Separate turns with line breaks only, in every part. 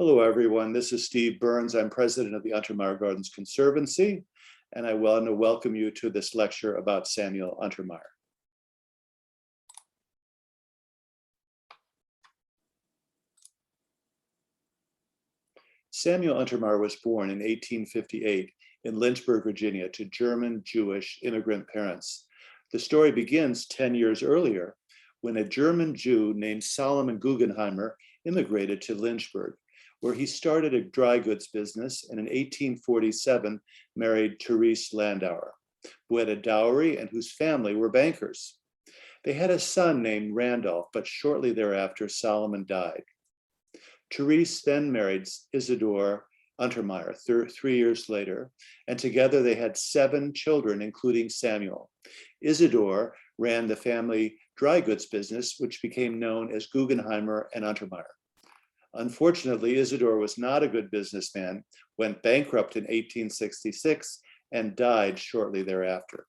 Hello, everyone. This is Steve Burns. I'm president of the Untermyer Gardens Conservancy, and I want to welcome you to this lecture about Samuel Untermyer. Samuel Untermyer was born in 1858 in Lynchburg, Virginia, to German Jewish immigrant parents. The story begins 10 years earlier when a German Jew named Solomon Guggenheimer immigrated to Lynchburg, where he started a dry goods business and in 1847 married Therese Landauer, who had a dowry and whose family were bankers. They had a son named Randolph, but shortly thereafter, Solomon died. Therese then married Isidore Untermyer 3 years later, and together they had 7 children, including Samuel. Isidore ran the family dry goods business, which became known as Guggenheimer and Untermyer. Unfortunately, Isidore was not a good businessman, went bankrupt in 1866, and died shortly thereafter.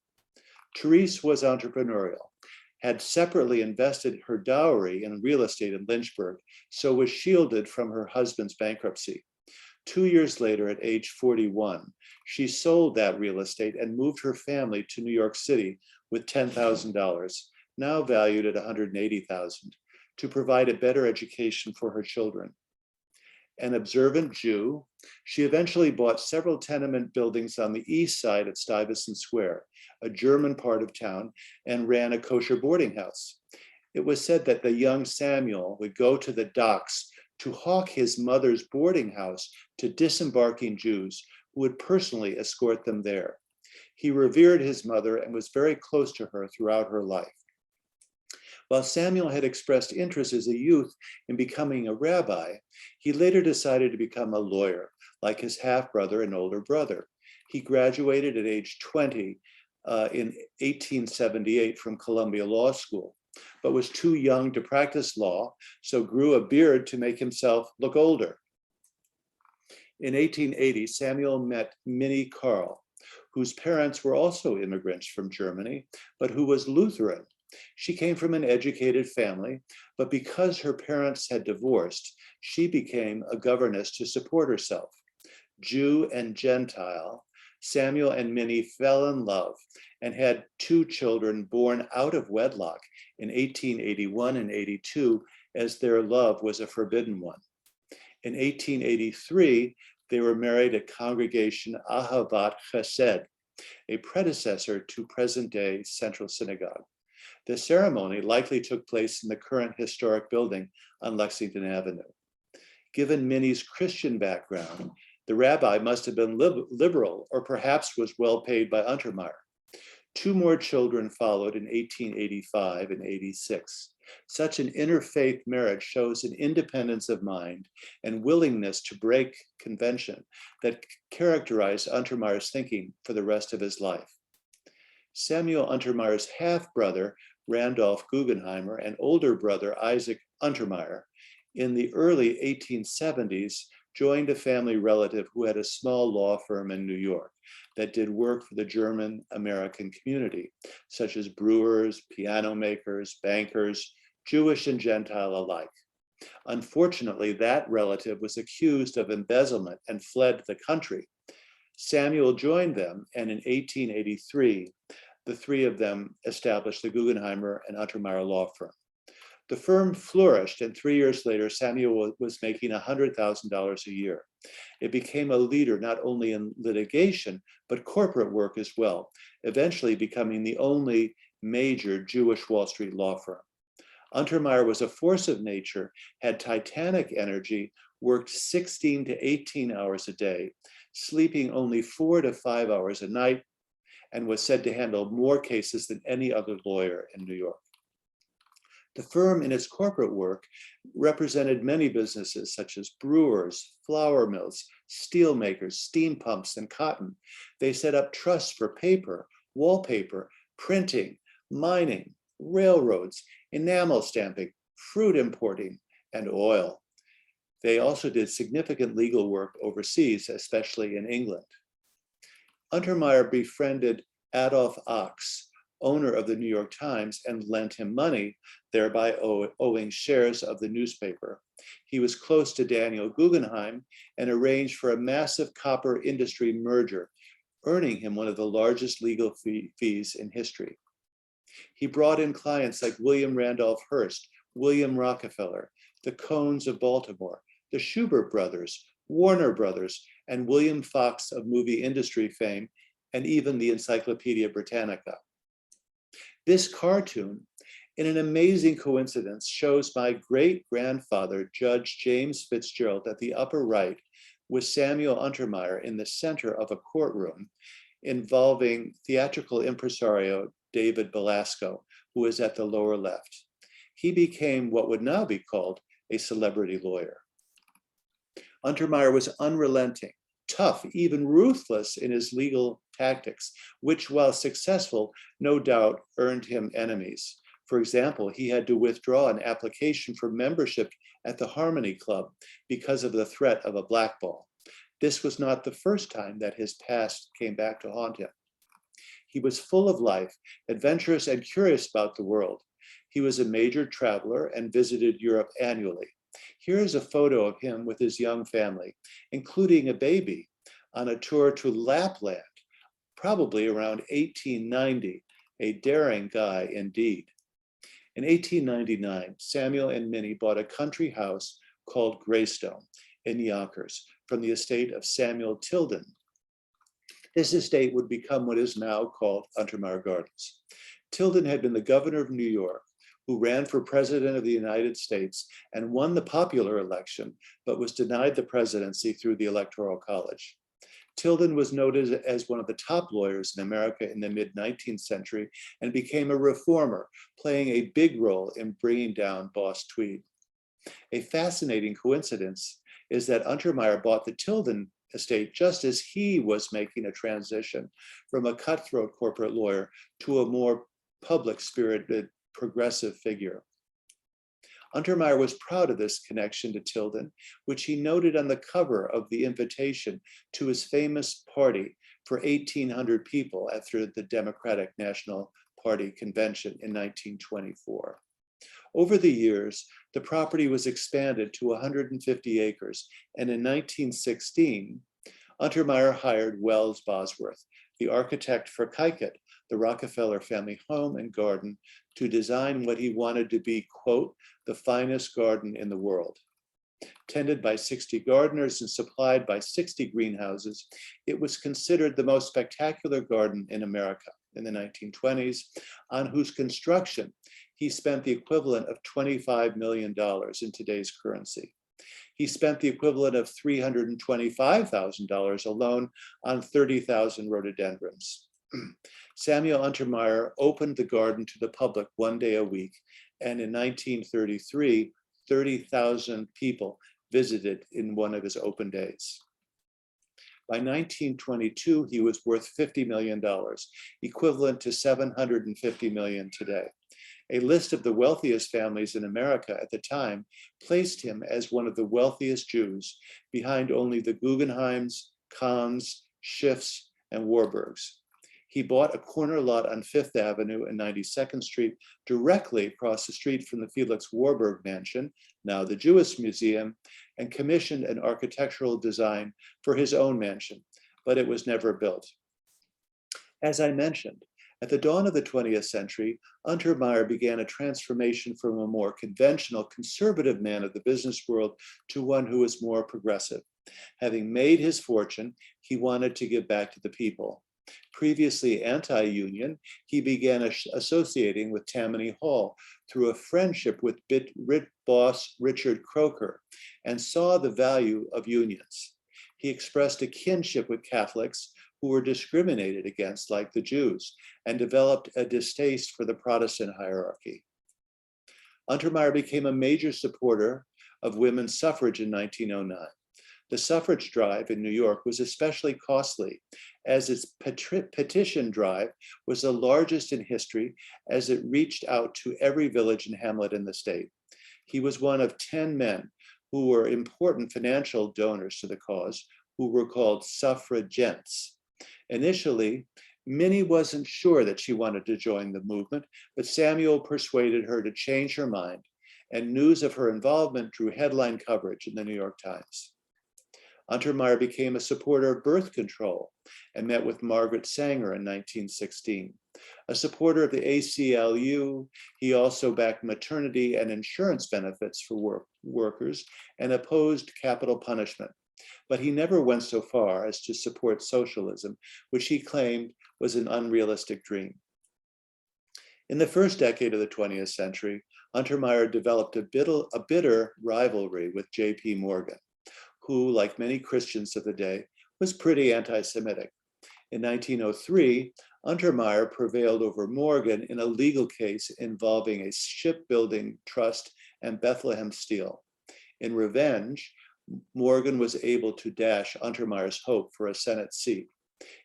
Therese was entrepreneurial, had separately invested her dowry in real estate in Lynchburg, so was shielded from her husband's bankruptcy. 2 years later, at age 41, she sold that real estate and moved her family to New York City with $10,000, now valued at $180,000. to provide a better education for her children. An observant Jew, she eventually bought several tenement buildings on the east side at Stuyvesant Square, a German part of town, and ran a kosher boarding house. It was said that the young Samuel would go to the docks to hawk his mother's boarding house to disembarking Jews who would personally escort them there. He revered his mother and was very close to her throughout her life. While Samuel had expressed interest as a youth in becoming a rabbi, he later decided to become a lawyer, like his half-brother and older brother. He graduated at age 20 in 1878 from Columbia Law School, but was too young to practice law, so grew a beard to make himself look older. In 1880, Samuel met Minnie Carl, whose parents were also immigrants from Germany, but who was Lutheran. She came from an educated family, but because her parents had divorced, she became a governess to support herself. Jew and Gentile, Samuel and Minnie fell in love and had 2 children born out of wedlock in 1881 and 82, as their love was a forbidden one. In 1883, they were married at Congregation Ahavat Chesed, a predecessor to present-day Central Synagogue. The ceremony likely took place in the current historic building on Lexington Avenue. Given Minnie's Christian background, the rabbi must have been liberal or perhaps was well paid by Untermyer. 2 more children followed in 1885 and 86. Such an interfaith marriage shows an independence of mind and willingness to break convention that characterized Untermyer's thinking for the rest of his life. Samuel Untermyer's half-brother, Randolph Guggenheimer, and older brother, Isaac Untermyer, in the early 1870s, joined a family relative who had a small law firm in New York that did work for the German American community, such as brewers, piano makers, bankers, Jewish and Gentile alike. Unfortunately, that relative was accused of embezzlement and fled the country. Samuel joined them, and in 1883, the 3 of them established the Guggenheimer and Untermyer law firm. The firm flourished, and 3 years later, Samuel was making $100,000 a year. It became a leader not only in litigation, but corporate work as well, eventually becoming the only major Jewish Wall Street law firm. Untermyer was a force of nature, had titanic energy, worked 16 to 18 hours a day, sleeping only 4 to 5 hours a night, and was said to handle more cases than any other lawyer in New York. The firm in its corporate work represented many businesses such as brewers, flour mills, steel makers, steam pumps, and cotton. They set up trusts for paper, wallpaper, printing, mining, railroads, enamel stamping, fruit importing, and oil. They also did significant legal work overseas, especially in England. Untermyer befriended Adolf Ochs, owner of the New York Times, and lent him money, thereby owing shares of the newspaper. He was close to Daniel Guggenheim and arranged for a massive copper industry merger, earning him one of the largest legal fees in history. He brought in clients like William Randolph Hearst, William Rockefeller, the Cohns of Baltimore, the Schubert brothers, Warner Brothers, and William Fox of movie industry fame, and even the Encyclopedia Britannica. This cartoon, in an amazing coincidence, shows my great-grandfather, Judge James Fitzgerald, at the upper right, with Samuel Untermyer in the center of a courtroom involving theatrical impresario David Belasco, who is at the lower left. He became what would now be called a celebrity lawyer. Untermyer was unrelenting, tough, even ruthless in his legal tactics, which, while successful, no doubt earned him enemies. For example, he had to withdraw an application for membership at the Harmony Club because of the threat of a blackball. This was not the first time that his past came back to haunt him. He was full of life, adventurous and curious about the world. He was a major traveler and visited Europe annually. Here is a photo of him with his young family, including a baby, on a tour to Lapland, probably around 1890, a daring guy indeed. In 1899, Samuel and Minnie bought a country house called Greystone in Yonkers from the estate of Samuel Tilden. This estate would become what is now called Untermyer Gardens. Tilden had been the governor of New York, who ran for president of the United States and won the popular election, but was denied the presidency through the Electoral College. Tilden was noted as one of the top lawyers in America in the mid-19th century and became a reformer, playing a big role in bringing down Boss Tweed. A fascinating coincidence is that Untermyer bought the Tilden estate just as he was making a transition from a cutthroat corporate lawyer to a more public-spirited progressive figure. Untermyer was proud of this connection to Tilden, which he noted on the cover of the invitation to his famous party for 1,800 people at the Democratic National Party convention in 1924. Over the years, the property was expanded to 150 acres, and in 1916, Untermyer hired Wells Bosworth, the architect for Keiket, the Rockefeller family home and garden, to design what he wanted to be, quote, the finest garden in the world. Tended by 60 gardeners and supplied by 60 greenhouses, it was considered the most spectacular garden in America in the 1920s, on whose construction he spent the equivalent of $25 million in today's currency. He spent the equivalent of $325,000 alone on 30,000 rhododendrons. Samuel Untermyer opened the garden to the public one day a week, and in 1933, 30,000 people visited in one of his open days. By 1922, he was worth $50 million, equivalent to $750 million today. A list of the wealthiest families in America at the time placed him as one of the wealthiest Jews, behind only the Guggenheims, Kahns, Schiffs, and Warburgs. He bought a corner lot on Fifth Avenue and 92nd Street, directly across the street from the Felix Warburg Mansion, now the Jewish Museum, and commissioned an architectural design for his own mansion, but it was never built. As I mentioned, at the dawn of the 20th century, Untermyer began a transformation from a more conventional, conservative man of the business world to one who was more progressive. Having made his fortune, he wanted to give back to the people. Previously anti-union, he began associating with Tammany Hall through a friendship with boss Richard Croker, and saw the value of unions. He expressed a kinship with Catholics who were discriminated against, like the Jews, and developed a distaste for the Protestant hierarchy. Untermyer became a major supporter of women's suffrage in 1909. The suffrage drive in New York was especially costly, as its petition drive was the largest in history, as it reached out to every village and hamlet in the state. He was one of 10 men who were important financial donors to the cause, who were called suffragents. Initially, Minnie wasn't sure that she wanted to join the movement, but Samuel persuaded her to change her mind, and news of her involvement drew headline coverage in the New York Times. Untermyer became a supporter of birth control and met with Margaret Sanger in 1916. A supporter of the ACLU, he also backed maternity and insurance benefits for workers and opposed capital punishment. But he never went so far as to support socialism, which he claimed was an unrealistic dream. In the first decade of the 20th century, Untermyer developed a bitter rivalry with J.P. Morgan, who, like many Christians of the day, was pretty anti-Semitic. In 1903, Untermyer prevailed over Morgan in a legal case involving a shipbuilding trust and Bethlehem Steel. In revenge, Morgan was able to dash Untermyer's hope for a Senate seat.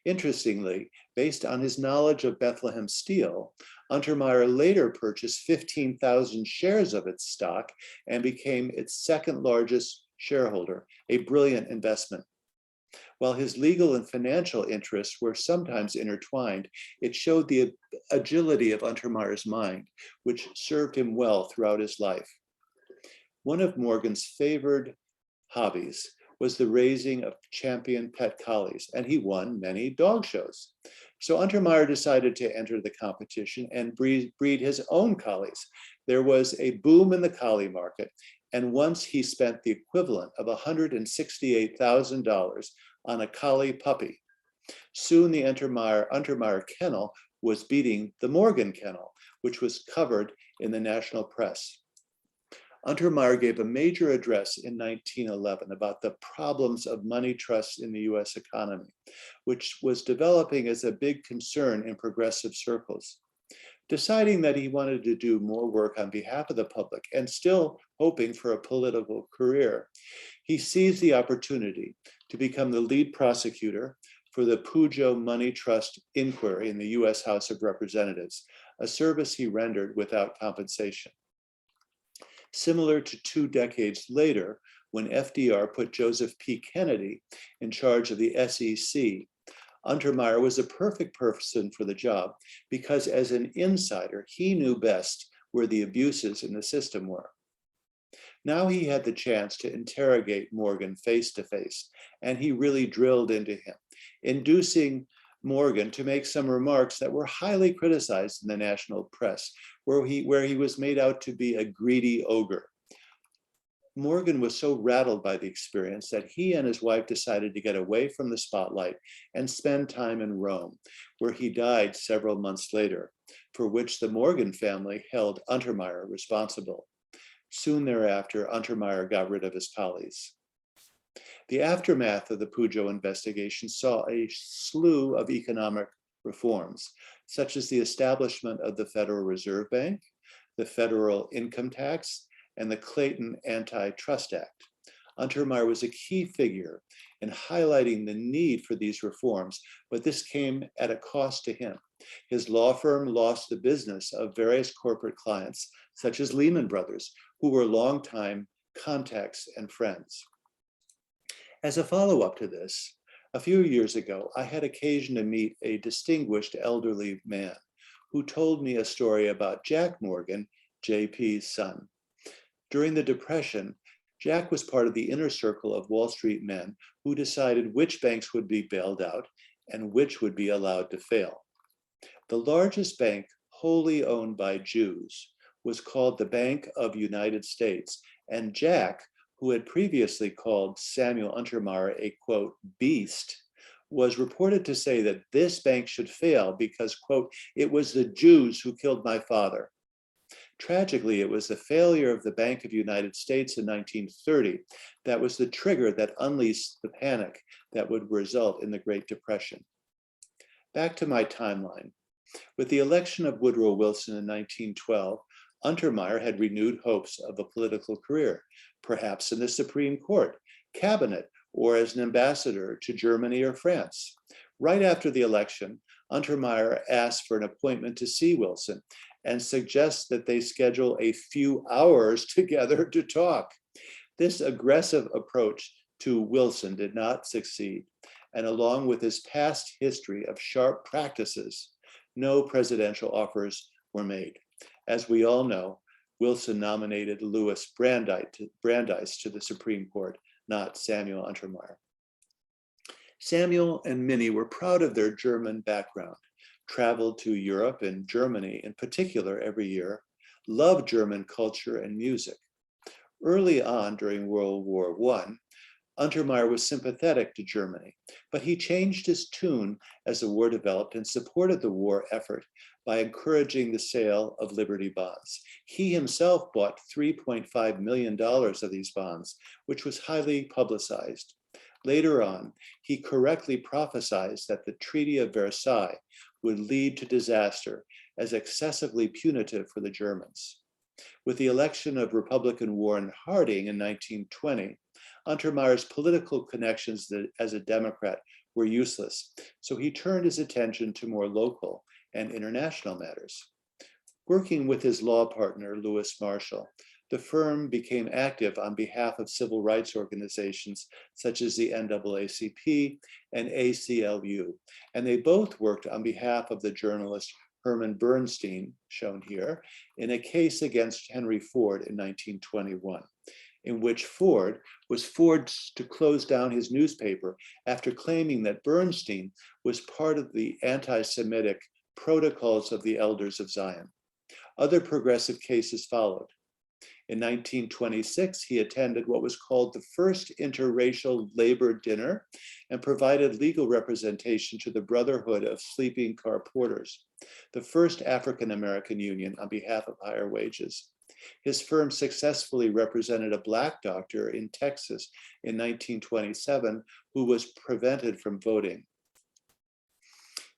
Interestingly, based on his knowledge of Bethlehem Steel, Untermyer later purchased 15,000 shares of its stock and became its second largest shareholder, a brilliant investment. While his legal and financial interests were sometimes intertwined, it showed the agility of Untermyer's mind, which served him well throughout his life. One of Morgan's favored hobbies was the raising of champion pet collies, and he won many dog shows. So Untermyer decided to enter the competition and breed his own collies. There was a boom in the collie market, and once he spent the equivalent of $168,000 on a collie puppy. Soon the Untermyer kennel was beating the Morgan kennel, which was covered in the national press. Untermyer gave a major address in 1911 about the problems of money trusts in the US economy, which was developing as a big concern in progressive circles. Deciding that he wanted to do more work on behalf of the public and still hoping for a political career, he seized the opportunity to become the lead prosecutor for the Pujo Money Trust inquiry in the US House of Representatives, a service he rendered without compensation. Similar to 2 decades later, when FDR put Joseph P. Kennedy in charge of the SEC, Untermyer was a perfect person for the job because as an insider, he knew best where the abuses in the system were. Now he had the chance to interrogate Morgan face to face, and he really drilled into him, inducing Morgan to make some remarks that were highly criticized in the national press, where he was made out to be a greedy ogre. Morgan was so rattled by the experience that he and his wife decided to get away from the spotlight and spend time in Rome, where he died several months later, for which the Morgan family held Untermyer responsible. Soon thereafter, Untermyer got rid of his collies. The aftermath of the Pujo investigation saw a slew of economic reforms, such as the establishment of the Federal Reserve Bank, the federal income tax, and the Clayton Antitrust Act. Untermyer was a key figure in highlighting the need for these reforms, but this came at a cost to him. His law firm lost the business of various corporate clients, such as Lehman Brothers, who were longtime contacts and friends. As a follow-up to this, a few years ago, I had occasion to meet a distinguished elderly man who told me a story about Jack Morgan, JP's son. During the Depression, Jack was part of the inner circle of Wall Street men who decided which banks would be bailed out and which would be allowed to fail. The largest bank wholly owned by Jews was called the Bank of United States, and Jack, who had previously called Samuel Untermyer a, quote, beast, was reported to say that this bank should fail because, quote, it was the Jews who killed my father. Tragically, it was the failure of the Bank of United States in 1930 that was the trigger that unleashed the panic that would result in the Great Depression. Back to my timeline. With the election of Woodrow Wilson in 1912, Untermyer had renewed hopes of a political career, perhaps in the Supreme Court, cabinet, or as an ambassador to Germany or France. Right after the election, Untermyer asked for an appointment to see Wilson and suggests that they schedule a few hours together to talk. This aggressive approach to Wilson did not succeed, and along with his past history of sharp practices, no presidential offers were made. As we all know, Wilson nominated Louis Brandeis to the Supreme Court, not Samuel Untermyer. Samuel and Minnie were proud of their German background, traveled to Europe and Germany in particular every year, loved German culture and music. Early on during World War I, Untermyer was sympathetic to Germany, but he changed his tune as the war developed and supported the war effort by encouraging the sale of Liberty bonds. He himself bought $3.5 million of these bonds, which was highly publicized. Later on, he correctly prophesied that the Treaty of Versailles would lead to disaster as excessively punitive for the Germans. With the election of Republican Warren Harding in 1920, Untermyer's political connections as a Democrat were useless, so he turned his attention to more local and international matters. Working with his law partner, Louis Marshall, the firm became active on behalf of civil rights organizations such as the NAACP and ACLU, and they both worked on behalf of the journalist Herman Bernstein, shown here, in a case against Henry Ford in 1921, in which Ford was forced to close down his newspaper after claiming that Bernstein was part of the anti-Semitic Protocols of the Elders of Zion. Other progressive cases followed. In 1926, he attended what was called the first interracial labor dinner and provided legal representation to the Brotherhood of Sleeping Car Porters, the first African-American union on behalf of higher wages. His firm successfully represented a Black doctor in Texas in 1927 who was prevented from voting.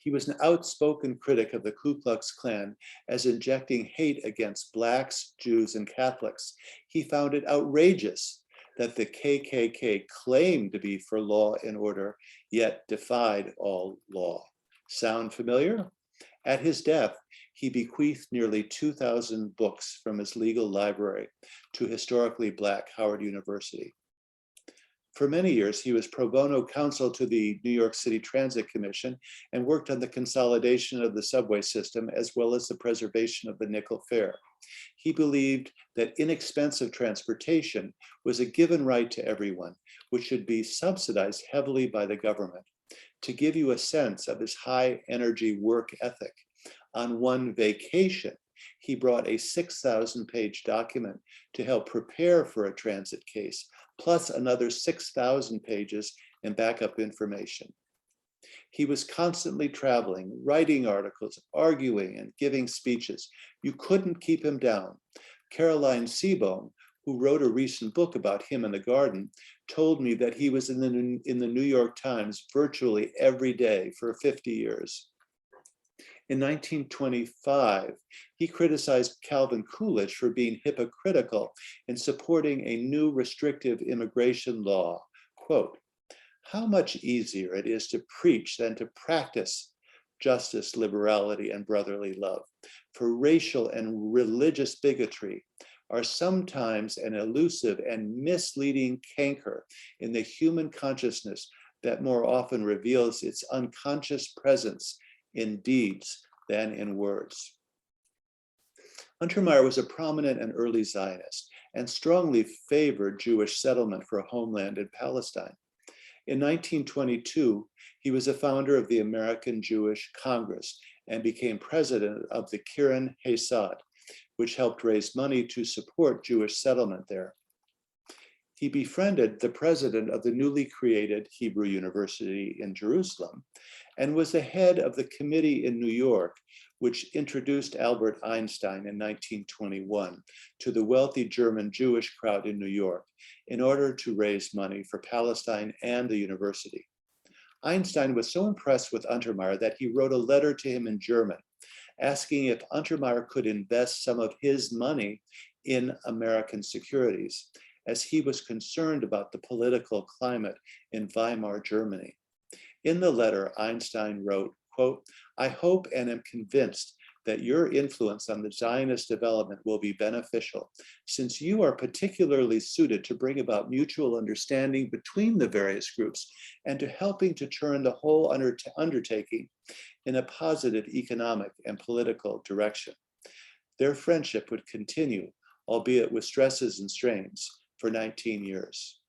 He was an outspoken critic of the Ku Klux Klan as injecting hate against Blacks, Jews, and Catholics. He found it outrageous that the KKK claimed to be for law and order, yet defied all law. Sound familiar? At his death, he bequeathed nearly 2,000 books from his legal library to historically Black Howard University. For many years, he was pro bono counsel to the New York City Transit Commission and worked on the consolidation of the subway system as well as the preservation of the nickel fare. He believed that inexpensive transportation was a given right to everyone, which should be subsidized heavily by the government. To give you a sense of his high energy work ethic, on one vacation, he brought a 6,000-page document to help prepare for a transit case, plus another 6,000 pages in backup information. He was constantly traveling, writing articles, arguing, and giving speeches. You couldn't keep him down. Caroline Seebohm, who wrote a recent book about him in the garden, told me that he was in the New York Times virtually every day for 50 years. In 1925, he criticized Calvin Coolidge for being hypocritical in supporting a new restrictive immigration law. Quote, "How much easier it is to preach than to practice justice, liberality, and brotherly love. For racial and religious bigotry are sometimes an elusive and misleading canker in the human consciousness that more often reveals its unconscious presence in deeds than in words." Untermyer was a prominent and early Zionist and strongly favored Jewish settlement for a homeland in Palestine. In 1922, he was a founder of the American Jewish Congress and became president of the Keren Hayesod, which helped raise money to support Jewish settlement there. He befriended the president of the newly created Hebrew University in Jerusalem and was the head of the committee in New York, which introduced Albert Einstein in 1921 to the wealthy German Jewish crowd in New York in order to raise money for Palestine and the university. Einstein was so impressed with Untermyer that he wrote a letter to him in German, asking if Untermyer could invest some of his money in American securities, as he was concerned about the political climate in Weimar Germany. In the letter, Einstein wrote, quote, "I hope and am convinced that your influence on the Zionist development will be beneficial, since you are particularly suited to bring about mutual understanding between the various groups and to helping to turn the whole undertaking in a positive economic and political direction. Their friendship would continue, albeit with stresses and strains, for 19 years.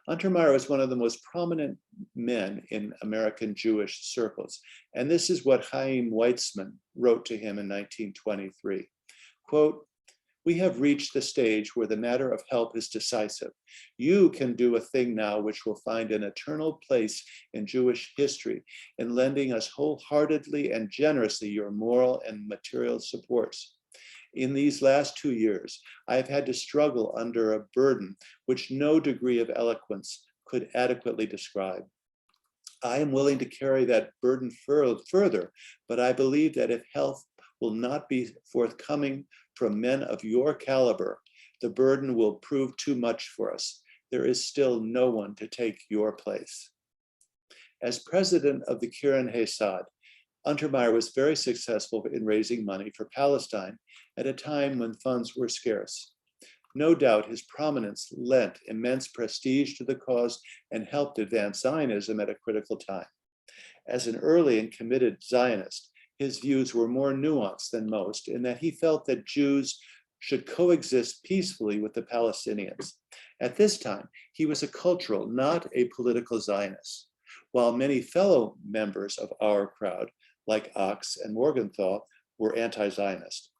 Untermyer was one of the most prominent men in American Jewish circles, and this is what Chaim Weizmann wrote to him in 1923. Quote, "We have reached the stage where the matter of help is decisive. You can do a thing now which will find an eternal place in Jewish history in lending us wholeheartedly and generously your moral and material supports. In these last 2 years, I have had to struggle under a burden which no degree of eloquence could adequately describe. I am willing to carry that burden further, but I believe that if help will not be forthcoming from men of your caliber, the burden will prove too much for us. There is still no one to take your place." As president of the Keren Hayesod, Untermyer was very successful in raising money for Palestine at a time when funds were scarce. No doubt his prominence lent immense prestige to the cause and helped advance Zionism at a critical time. As an early and committed Zionist, his views were more nuanced than most in that he felt that Jews should coexist peacefully with the Palestinians. At this time, he was a cultural, not a political Zionist, while many fellow members of our crowd, like Ox and Morgenthau, were anti-Zionist.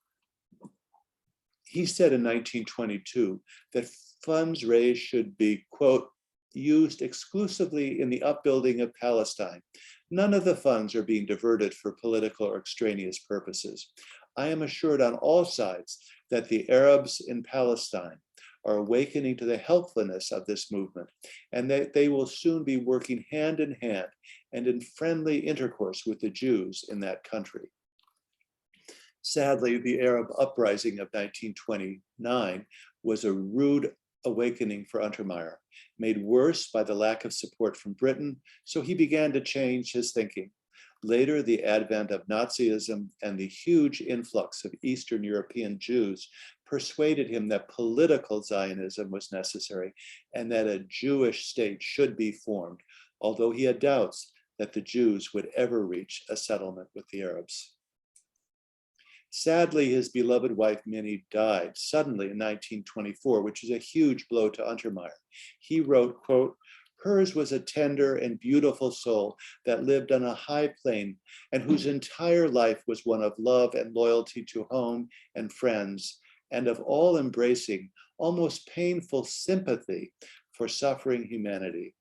He said in 1922 that funds raised should be, quote, "used exclusively in the upbuilding of Palestine. None of the funds are being diverted for political or extraneous purposes. I am assured on all sides that the Arabs in Palestine are awakening to the helpfulness of this movement, and that they will soon be working hand in hand and in friendly intercourse with the Jews in that country." Sadly, the Arab uprising of 1929 was a rude awakening for Untermyer, made worse by the lack of support from Britain, so he began to change his thinking. Later, the advent of Nazism and the huge influx of Eastern European Jews persuaded him that political Zionism was necessary and that a Jewish state should be formed, although he had doubts that the Jews would ever reach a settlement with the Arabs. Sadly, his beloved wife, Minnie, died suddenly in 1924, which is a huge blow to Untermyer. He wrote, quote, "Hers was a tender and beautiful soul that lived on a high plane and whose entire life was one of love and loyalty to home and friends, and of all-embracing, almost painful sympathy for suffering humanity."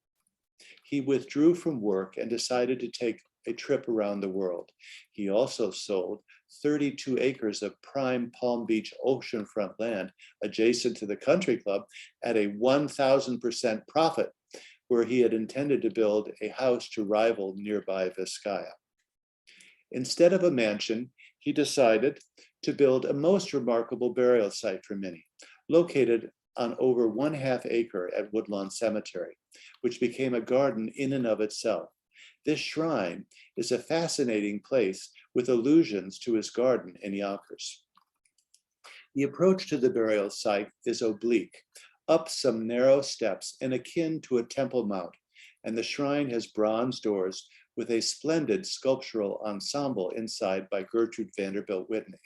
He withdrew from work and decided to take a trip around the world. He also sold 32 acres of prime Palm Beach oceanfront land adjacent to the country club at a 1,000% profit, where he had intended to build a house to rival nearby Vizcaya. Instead of a mansion, he decided to build a most remarkable burial site for Minnie, located on over 1/2 acre at Woodlawn Cemetery, which became a garden in and of itself. This shrine is a fascinating place with allusions to his garden in Yonkers. The approach to the burial site is oblique, up some narrow steps and akin to a temple mount, and the shrine has bronze doors with a splendid sculptural ensemble inside by Gertrude Vanderbilt Whitney.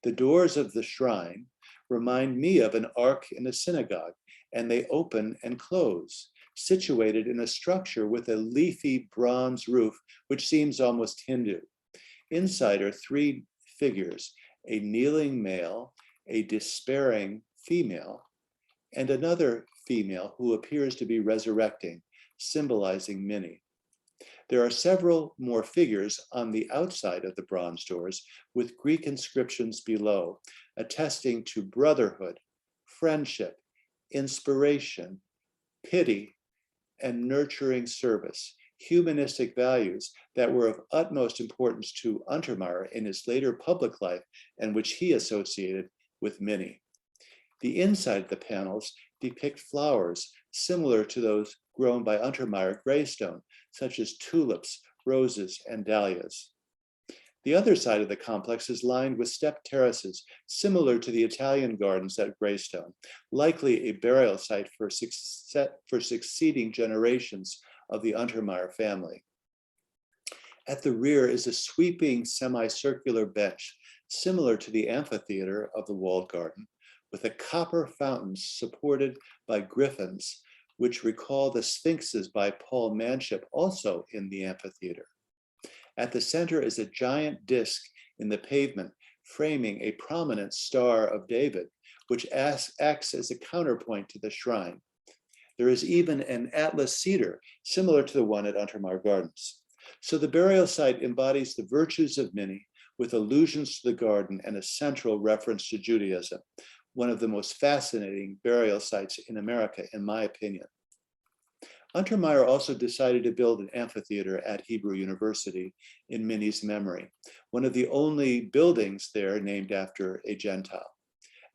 The doors of the shrine remind me of an ark in a synagogue, and they open and close, situated in a structure with a leafy bronze roof, which seems almost Hindu. Inside are 3 figures, a kneeling male, a despairing female, and another female who appears to be resurrecting, symbolizing Minnie. There are several more figures on the outside of the bronze doors with Greek inscriptions below, attesting to brotherhood, friendship, inspiration, pity, and nurturing service, humanistic values that were of utmost importance to Untermyer in his later public life and which he associated with Minnie. The inside of the panels depict flowers similar to those grown by Untermyer at Greystone, such as tulips, roses, and dahlias. The other side of the complex is lined with step terraces, similar to the Italian gardens at Greystone, likely a burial site for succeeding generations of the Untermyer family. At the rear is a sweeping semicircular bench, similar to the amphitheater of the walled garden, with a copper fountain supported by griffins, which recall the sphinxes by Paul Manship, also in the amphitheater. At the center is a giant disc in the pavement, framing a prominent Star of David, which acts as a counterpoint to the shrine. There is even an Atlas cedar, similar to the one at Untermyer Gardens. So the burial site embodies the virtues of Minnie, with allusions to the garden and a central reference to Judaism, one of the most fascinating burial sites in America, in my opinion. Untermyer also decided to build an amphitheater at Hebrew University in Minnie's memory, one of the only buildings there named after a Gentile.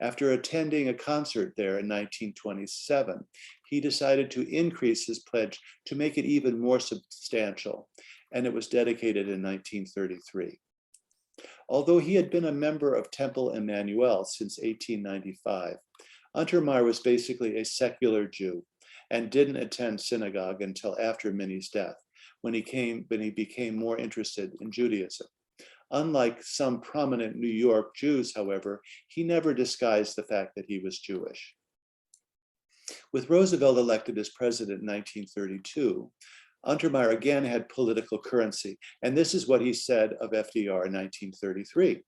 After attending a concert there in 1927, he decided to increase his pledge to make it even more substantial, and it was dedicated in 1933. Although he had been a member of Temple Emmanuel since 1895, Untermyer was basically a secular Jew and didn't attend synagogue until after Minnie's death, when he became more interested in Judaism. Unlike some prominent New York Jews, however, he never disguised the fact that he was Jewish. With Roosevelt elected as president in 1932, Untermyer again had political currency, and this is what he said of FDR in 1933.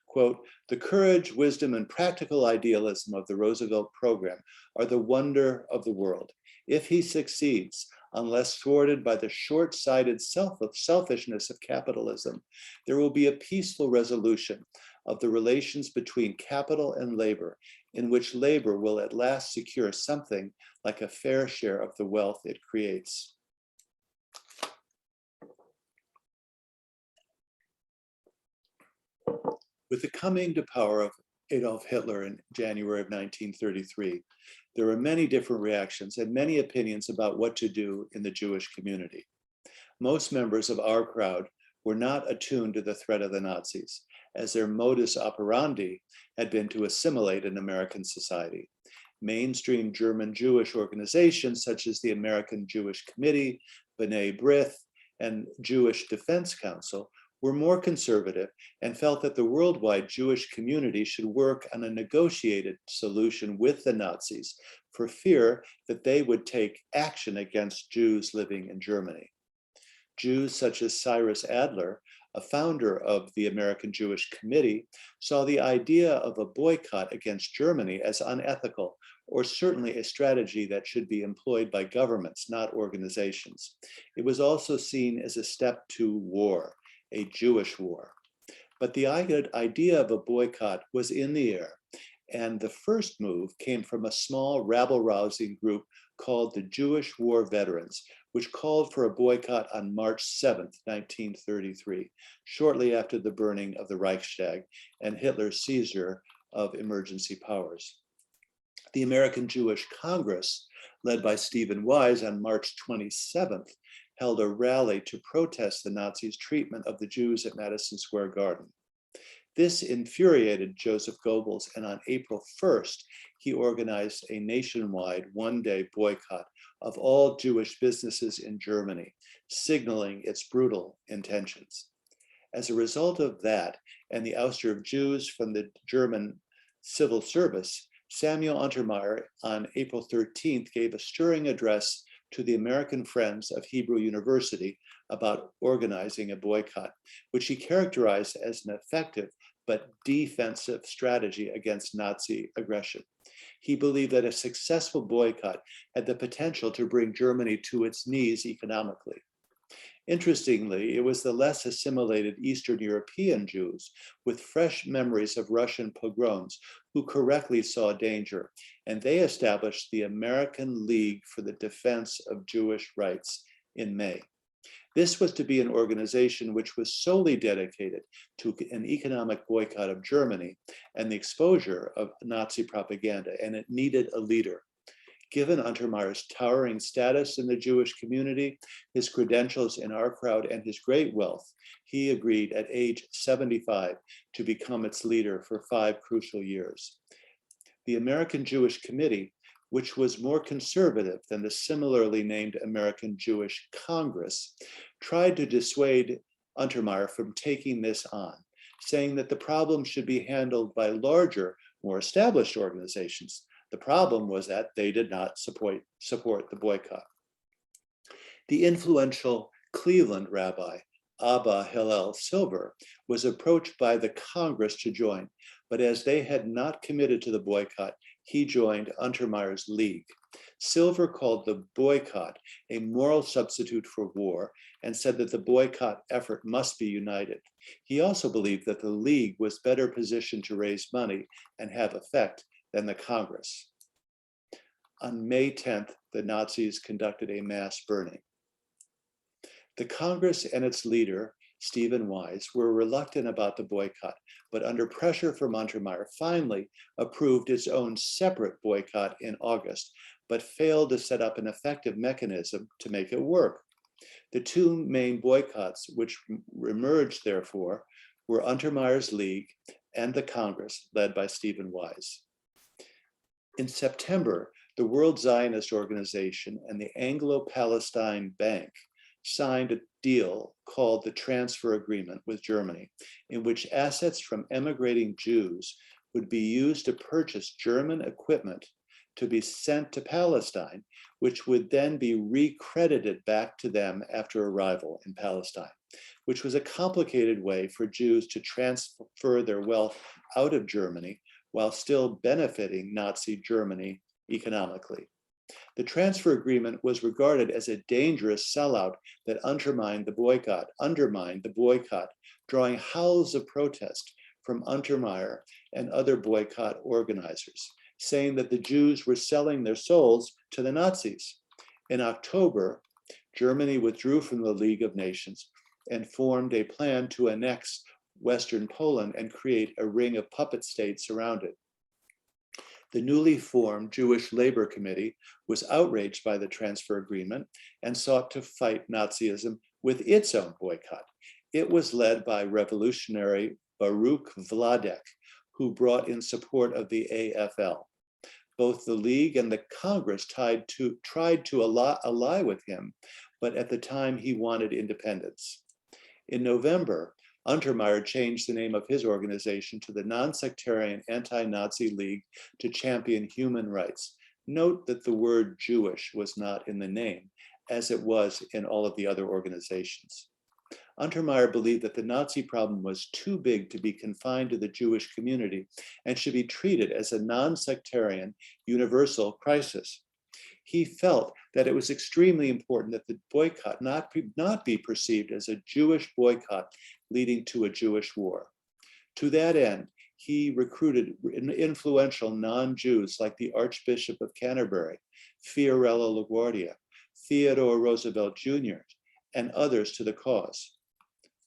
Quote, "The courage, wisdom, and practical idealism of the Roosevelt program are the wonder of the world. If he succeeds, unless thwarted by the short-sighted selfishness of capitalism, there will be a peaceful resolution of the relations between capital and labor, in which labor will at last secure something like a fair share of the wealth it creates." With the coming to power of Adolf Hitler in January of 1933, there were many different reactions and many opinions about what to do in the Jewish community. Most members of our crowd were not attuned to the threat of the Nazis, as their modus operandi had been to assimilate in American society. Mainstream German Jewish organizations such as the American Jewish Committee, B'nai B'rith, and Jewish Defense Council were more conservative and felt that the worldwide Jewish community should work on a negotiated solution with the Nazis for fear that they would take action against Jews living in Germany. Jews such as Cyrus Adler, a founder of the American Jewish Committee, saw the idea of a boycott against Germany as unethical, or certainly a strategy that should be employed by governments, not organizations. It was also seen as a step to war, a Jewish war. But the idea of a boycott was in the air, and the first move came from a small rabble-rousing group called the Jewish War Veterans, which called for a boycott on March 7th, 1933, shortly after the burning of the Reichstag and Hitler's seizure of emergency powers. The American Jewish Congress, led by Stephen Wise on March 27th, held a rally to protest the Nazis' treatment of the Jews at Madison Square Garden. This infuriated Joseph Goebbels, and on April 1st, he organized a nationwide one-day boycott of all Jewish businesses in Germany, signaling its brutal intentions. As a result of that, and the ouster of Jews from the German civil service, Samuel Untermyer on April 13th gave a stirring address to the American Friends of Hebrew University about organizing a boycott, which he characterized as an effective but defensive strategy against Nazi aggression. He believed that a successful boycott had the potential to bring Germany to its knees economically. Interestingly, it was the less assimilated Eastern European Jews with fresh memories of Russian pogroms who correctly saw danger, and they established the American League for the Defense of Jewish Rights in May. This was to be an organization which was solely dedicated to an economic boycott of Germany and the exposure of Nazi propaganda, and it needed a leader. Given Untermyer's towering status in the Jewish community, his credentials in our crowd, and his great wealth, he agreed at age 75 to become its leader for 5 crucial years. The American Jewish Committee, which was more conservative than the similarly named American Jewish Congress, tried to dissuade Untermyer from taking this on, saying that the problem should be handled by larger, more established organizations. The problem was that they did not support the boycott. The influential Cleveland rabbi, Abba Hillel Silver, was approached by the Congress to join, but as they had not committed to the boycott, he joined Untermyer's League. Silver called the boycott a moral substitute for war and said that the boycott effort must be united. He also believed that the League was better positioned to raise money and have effect than the Congress. On May 10th, the Nazis conducted a mass burning. The Congress and its leader, Stephen Wise, were reluctant about the boycott, but under pressure from Untermyer, finally approved its own separate boycott in August, but failed to set up an effective mechanism to make it work. The 2 main boycotts which emerged, therefore, were Untermyer's League and the Congress, led by Stephen Wise. In September, the World Zionist Organization and the Anglo-Palestine Bank signed a deal called the Transfer Agreement with Germany, in which assets from emigrating Jews would be used to purchase German equipment to be sent to Palestine, which would then be recredited back to them after arrival in Palestine, which was a complicated way for Jews to transfer their wealth out of Germany while still benefiting Nazi Germany economically. The transfer agreement was regarded as a dangerous sellout that undermined the boycott, drawing howls of protest from Untermyer and other boycott organizers, saying that the Jews were selling their souls to the Nazis. In October, Germany withdrew from the League of Nations and formed a plan to annex Western Poland and create a ring of puppet states around it. The newly formed Jewish Labor Committee was outraged by the transfer agreement and sought to fight Nazism with its own boycott. It was led by revolutionary Baruch Vladek, who brought in support of the AFL. Both the League and the Congress tried to ally with him, but at the time he wanted independence. In November, Untermyer changed the name of his organization to the Non-Sectarian Anti-Nazi League to champion human rights. Note that the word Jewish was not in the name, as it was in all of the other organizations. Untermyer believed that the Nazi problem was too big to be confined to the Jewish community and should be treated as a non-sectarian universal crisis. He felt that it was extremely important that the boycott not be perceived as a Jewish boycott leading to a Jewish war. To that end, he recruited influential non-Jews like the Archbishop of Canterbury, Fiorello LaGuardia, Theodore Roosevelt Jr., and others to the cause.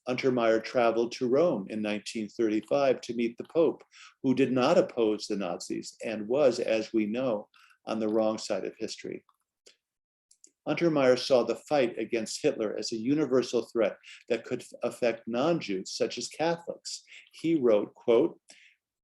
Untermyer traveled to Rome in 1935 to meet the Pope, who did not oppose the Nazis and was, as we know, on the wrong side of history. Untermyer saw the fight against Hitler as a universal threat that could affect non-Jews, such as Catholics. He wrote, quote,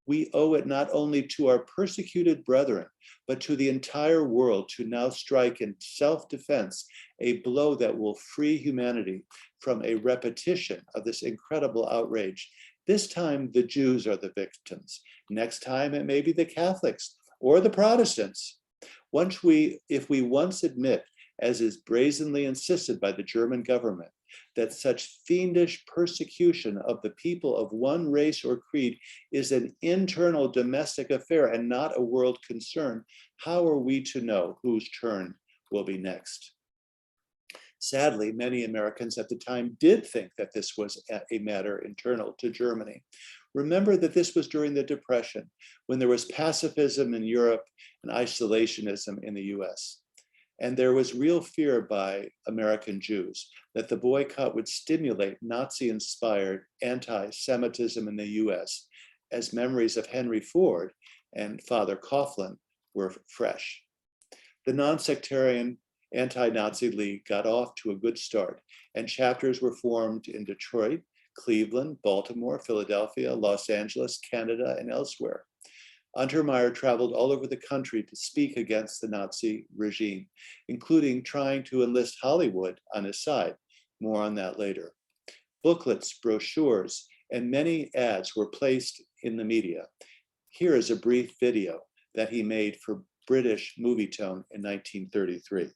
"We owe it not only to our persecuted brethren, but to the entire world to now strike in self-defense a blow that will free humanity from a repetition of this incredible outrage. This time, the Jews are the victims. Next time, it may be the Catholics or the Protestants. If we once admit, as is brazenly insisted by the German government, that such fiendish persecution of the people of one race or creed is an internal domestic affair and not a world concern, how are we to know whose turn will be next?" Sadly, many Americans at the time did think that this was a matter internal to Germany. Remember that this was during the Depression, when there was pacifism in Europe and isolationism in the US. And there was real fear by American Jews that the boycott would stimulate Nazi-inspired anti-Semitism in the US, as memories of Henry Ford and Father Coughlin were fresh. The non-sectarian anti-Nazi League got off to a good start, and chapters were formed in Detroit, Cleveland, Baltimore, Philadelphia, Los Angeles, Canada, and elsewhere. Untermyer traveled all over the country to speak against the Nazi regime, including trying to enlist Hollywood on his side. More on that later. Booklets, brochures, and many ads were placed in the media. Here is a brief video that he made for British Movietone in 1933.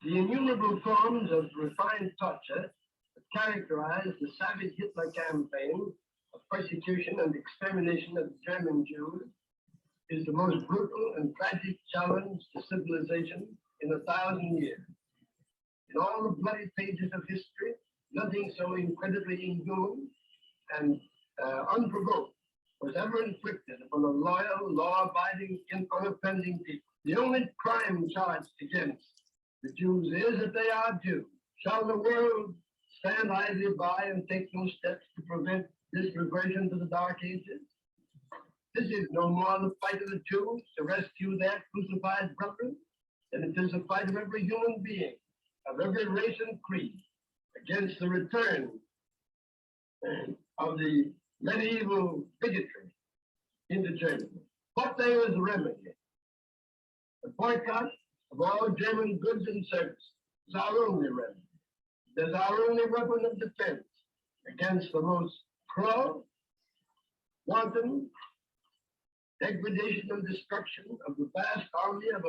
The innumerable forms of refined torture that characterized the savage Hitler campaign of persecution and extermination of the German Jews is the most brutal and tragic challenge to civilization in 1,000 years. In all the bloody pages of history, nothing so incredibly inhuman and unprovoked was ever inflicted upon a loyal, law-abiding, unoffending people. The only crime charged against the Jews is that they are Jews. Shall the world stand idly by and take no steps to prevent this regression to the Dark Ages? This is no more the fight of the Jews to rescue their crucified brethren than it is the fight of every human being, of every race and creed, against the return of the medieval bigotry into Germany. What then is the remedy? The boycott of all German goods and services is our only remedy. It is our only weapon of defense against the most cruel, wanton degradation and destruction of the vast army of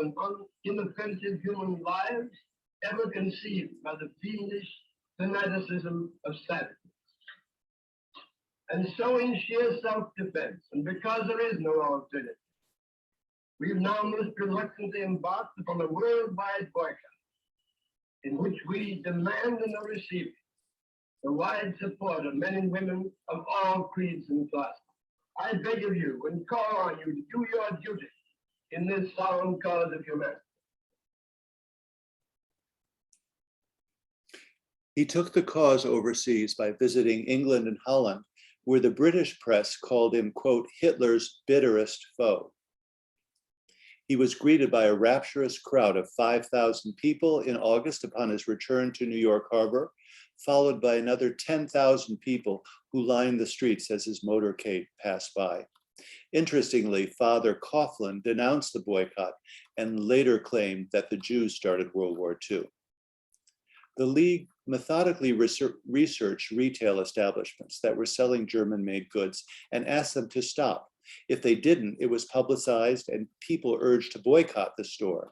inoffensive human lives ever conceived by the fiendish fanaticism of savages. And so in sheer self-defense, and because there is no alternative, we've now most reluctantly embarked upon a worldwide boycott in which we demand and are receiving the wide support of men and women of all creeds and classes. I beg of you and call on you to do your duty in this solemn cause of humanity.
He took the cause overseas by visiting England and Holland, where the British press called him, quote, Hitler's bitterest foe. He was greeted by a rapturous crowd of 5,000 people in August upon his return to New York Harbor, followed by another 10,000 people who lined the streets as his motorcade passed by. Interestingly, Father Coughlin denounced the boycott and later claimed that the Jews started World War II. The League methodically researched retail establishments that were selling German-made goods and asked them to stop. If they didn't, it was publicized and people urged to boycott the store.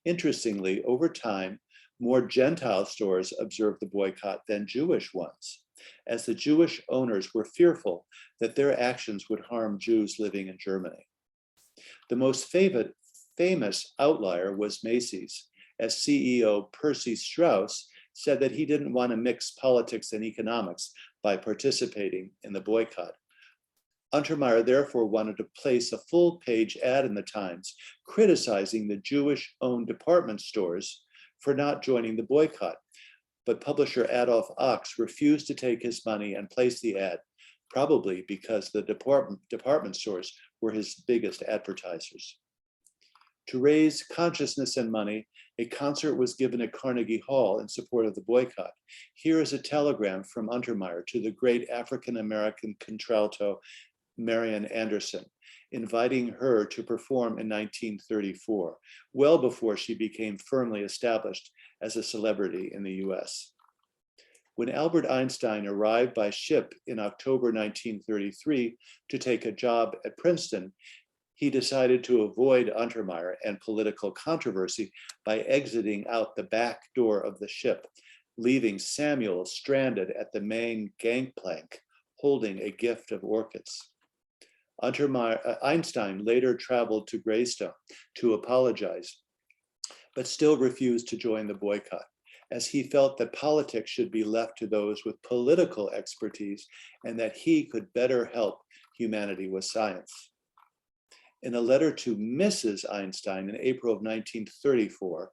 Interestingly, over time, more Gentile stores observed the boycott than Jewish ones, as the Jewish owners were fearful that their actions would harm Jews living in Germany. The most famous outlier was Macy's, as CEO Percy Strauss said that he didn't want to mix politics and economics by participating in the boycott. Untermyer therefore wanted to place a full-page ad in the Times criticizing the Jewish-owned department stores for not joining the boycott. But publisher Adolf Ochs refused to take his money and place the ad, probably because the department stores were his biggest advertisers. To raise consciousness and money, a concert was given at Carnegie Hall in support of the boycott. Here is a telegram from Untermyer to the great African-American contralto Marian Anderson, inviting her to perform in 1934, well before she became firmly established as a celebrity in the US. When Albert Einstein arrived by ship in October 1933 to take a job at Princeton, he decided to avoid Untermyer and political controversy by exiting out the back door of the ship, leaving Samuel stranded at the main gangplank, holding a gift of orchids. Einstein later traveled to Greystone to apologize, but still refused to join the boycott, as he felt that politics should be left to those with political expertise and that he could better help humanity with science. In a letter to Mrs. Einstein in April of 1934,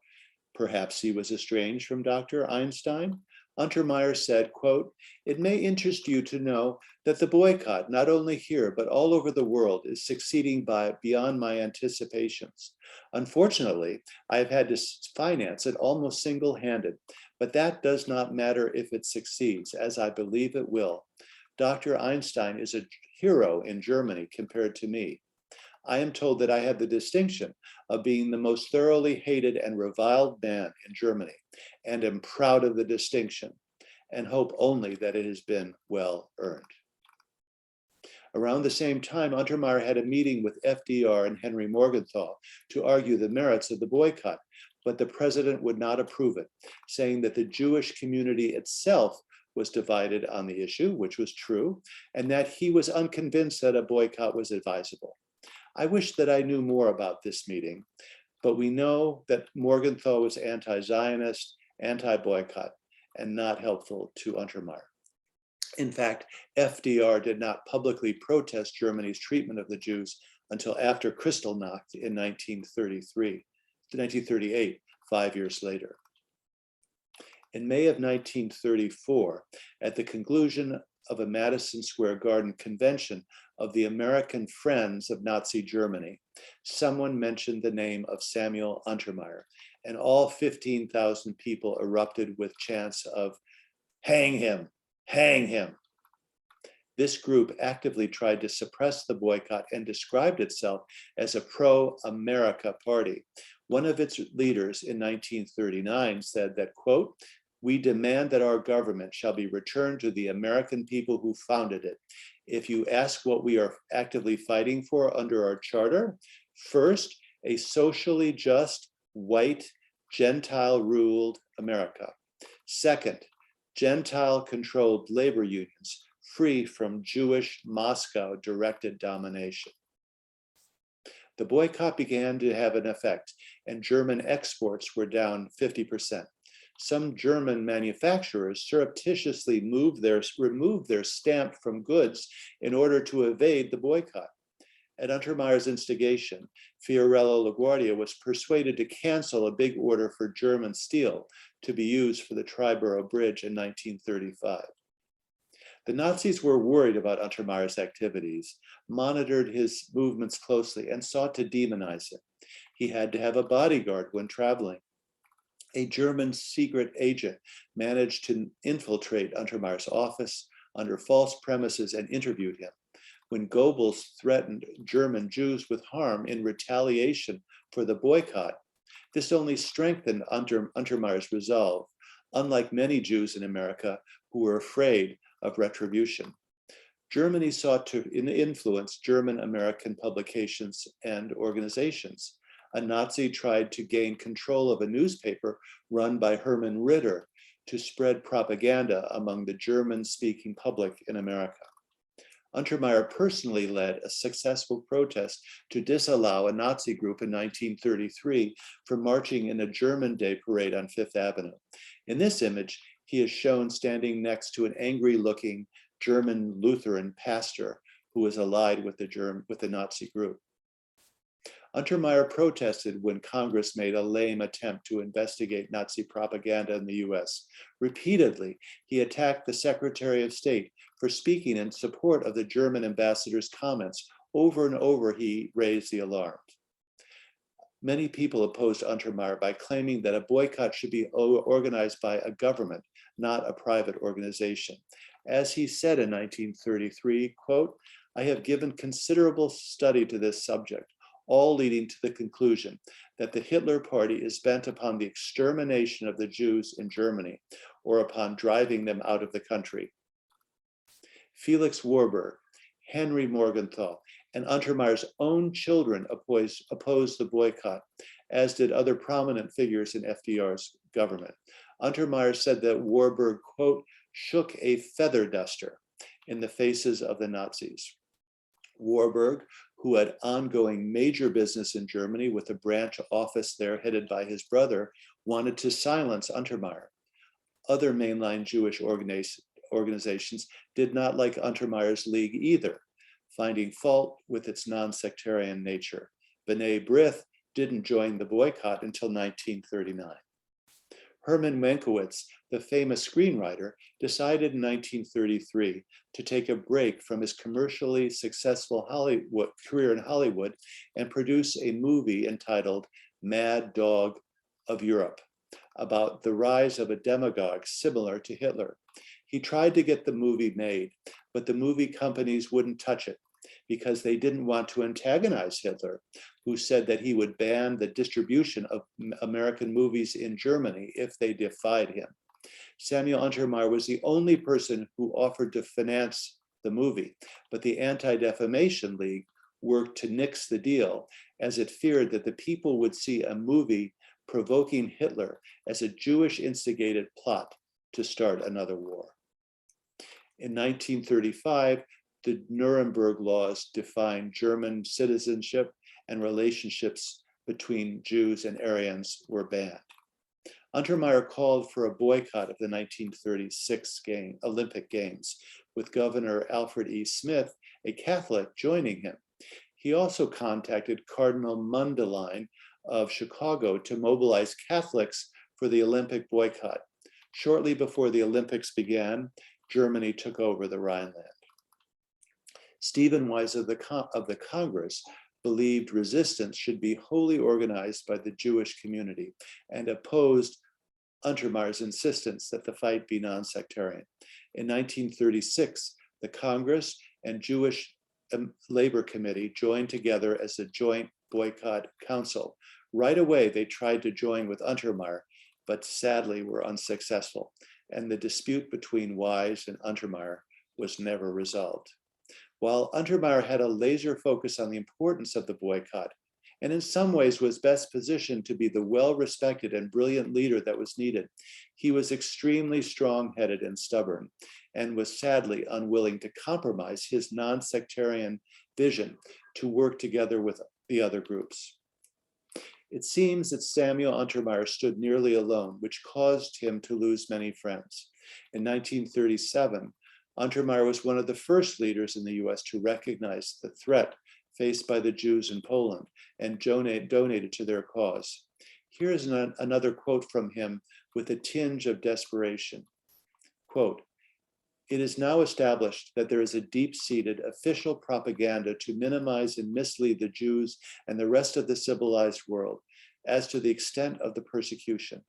perhaps he was estranged from Dr. Einstein, Untermyer said, quote, "It may interest you to know that the boycott, not only here, but all over the world, is succeeding beyond my anticipations. Unfortunately, I have had to finance it almost single-handed, but that does not matter if it succeeds, as I believe it will. Dr. Einstein is a hero in Germany compared to me. I am told that I have the distinction of being the most thoroughly hated and reviled man in Germany, and am proud of the distinction, and hope only that it has been well earned." Around the same time, Untermyer had a meeting with FDR and Henry Morgenthau to argue the merits of the boycott, but the president would not approve it, saying that the Jewish community itself was divided on the issue, which was true, and that he was unconvinced that a boycott was advisable. I wish that I knew more about this meeting, but we know that Morgenthau was anti-Zionist, anti-boycott, and not helpful to Untermyer. In fact, FDR did not publicly protest Germany's treatment of the Jews until after Kristallnacht in 1938, 5 years later. In May of 1934, at the conclusion of a Madison Square Garden convention of the American Friends of Nazi Germany, someone mentioned the name of Samuel Untermyer, and all 15,000 people erupted with chants of, "Hang him, hang him." This group actively tried to suppress the boycott and described itself as a pro-America party. One of its leaders in 1939 said that, quote, "We demand that our government shall be returned to the American people who founded it. If you ask what we are actively fighting for under our charter, first, a socially just, white, Gentile-ruled America. Second, Gentile-controlled labor unions, free from Jewish Moscow-directed domination." The boycott began to have an effect, and German exports were down 50%. Some German manufacturers surreptitiously removed their stamp from goods in order to evade the boycott. At Untermeyer's instigation, Fiorello LaGuardia was persuaded to cancel a big order for German steel to be used for the Triborough Bridge in 1935. The Nazis were worried about Untermeyer's activities, monitored his movements closely, and sought to demonize him. He had to have a bodyguard when traveling. A German secret agent managed to infiltrate Untermeyer's office under false premises and interviewed him. When Goebbels threatened German Jews with harm in retaliation for the boycott, this only strengthened Untermeyer's resolve, unlike many Jews in America who were afraid of retribution. Germany sought to influence German American publications and organizations. A Nazi tried to gain control of a newspaper run by Herman Ritter to spread propaganda among the German-speaking public in America. Untermyer personally led a successful protest to disallow a Nazi group in 1933 from marching in a German Day parade on Fifth Avenue. In this image, he is shown standing next to an angry-looking German Lutheran pastor who was allied with the Nazi group. Untermyer protested when Congress made a lame attempt to investigate Nazi propaganda in the US. Repeatedly, he attacked the Secretary of State for speaking in support of the German ambassador's comments. Over and over, he raised the alarm. Many people opposed Untermyer by claiming that a boycott should be organized by a government, not a private organization. As he said in 1933, quote, "I have given considerable study to this subject, all leading to the conclusion that the Hitler Party is bent upon the extermination of the Jews in Germany or upon driving them out of the country." Felix Warburg, Henry Morgenthau, and Untermeyer's own children opposed the boycott, as did other prominent figures in FDR's government. Untermyer said that Warburg, quote, "shook a feather duster in the faces of the Nazis." Warburg, who had ongoing major business in Germany with a branch office there headed by his brother, wanted to silence Untermyer. Other mainline Jewish organizations did not like Untermeyer's League either, finding fault with its non-sectarian nature. B'nai B'rith didn't join the boycott until 1939. Herman Mankiewicz, the famous screenwriter, decided in 1933 to take a break from his commercially successful career in Hollywood and produce a movie entitled Mad Dog of Europe, about the rise of a demagogue similar to Hitler. He tried to get the movie made, but the movie companies wouldn't touch it because they didn't want to antagonize Hitler, who said that he would ban the distribution of American movies in Germany if they defied him. Samuel Untermyer was the only person who offered to finance the movie, but the Anti-Defamation League worked to nix the deal, as it feared that the people would see a movie provoking Hitler as a Jewish-instigated plot to start another war. In 1935, the Nuremberg laws defined German citizenship, and relationships between Jews and Aryans were banned. Untermyer called for a boycott of the 1936 Olympic Games, with Governor Alfred E. Smith, a Catholic, joining him. He also contacted Cardinal Mundelein of Chicago to mobilize Catholics for the Olympic boycott. Shortly before the Olympics began, Germany took over the Rhineland. Stephen Wise of the Congress believed resistance should be wholly organized by the Jewish community and opposed Untermyer's insistence that the fight be non-sectarian. In 1936, the Congress and Jewish Labor Committee joined together as a joint boycott council. Right away, they tried to join with Untermyer, but sadly were unsuccessful, and the dispute between Wise and Untermyer was never resolved. While Untermyer had a laser focus on the importance of the boycott, and in some ways was best positioned to be the well-respected and brilliant leader that was needed, he was extremely strong-headed and stubborn, and was sadly unwilling to compromise his non-sectarian vision to work together with the other groups. It seems that Samuel Untermyer stood nearly alone, which caused him to lose many friends. In 1937, Untermyer was one of the first leaders in the US to recognize the threat faced by the Jews in Poland and donated to their cause. Here's another quote from him with a tinge of desperation. Quote, "It is now established that there is a deep-seated official propaganda to minimize and mislead the Jews and the rest of the civilized world as to the extent of the persecution.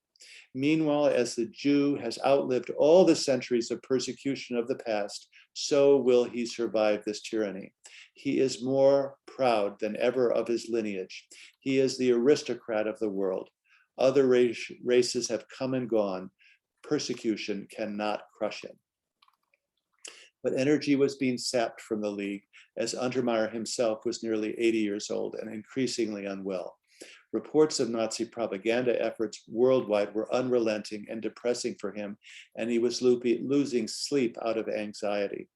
Meanwhile, as the Jew has outlived all the centuries of persecution of the past, so will he survive this tyranny. He is more proud than ever of his lineage. He is the aristocrat of the world. Other races have come and gone. Persecution cannot crush him." But energy was being sapped from the League, as Untermyer himself was nearly 80 years old and increasingly unwell. Reports of Nazi propaganda efforts worldwide were unrelenting and depressing for him, and he was losing sleep out of anxiety.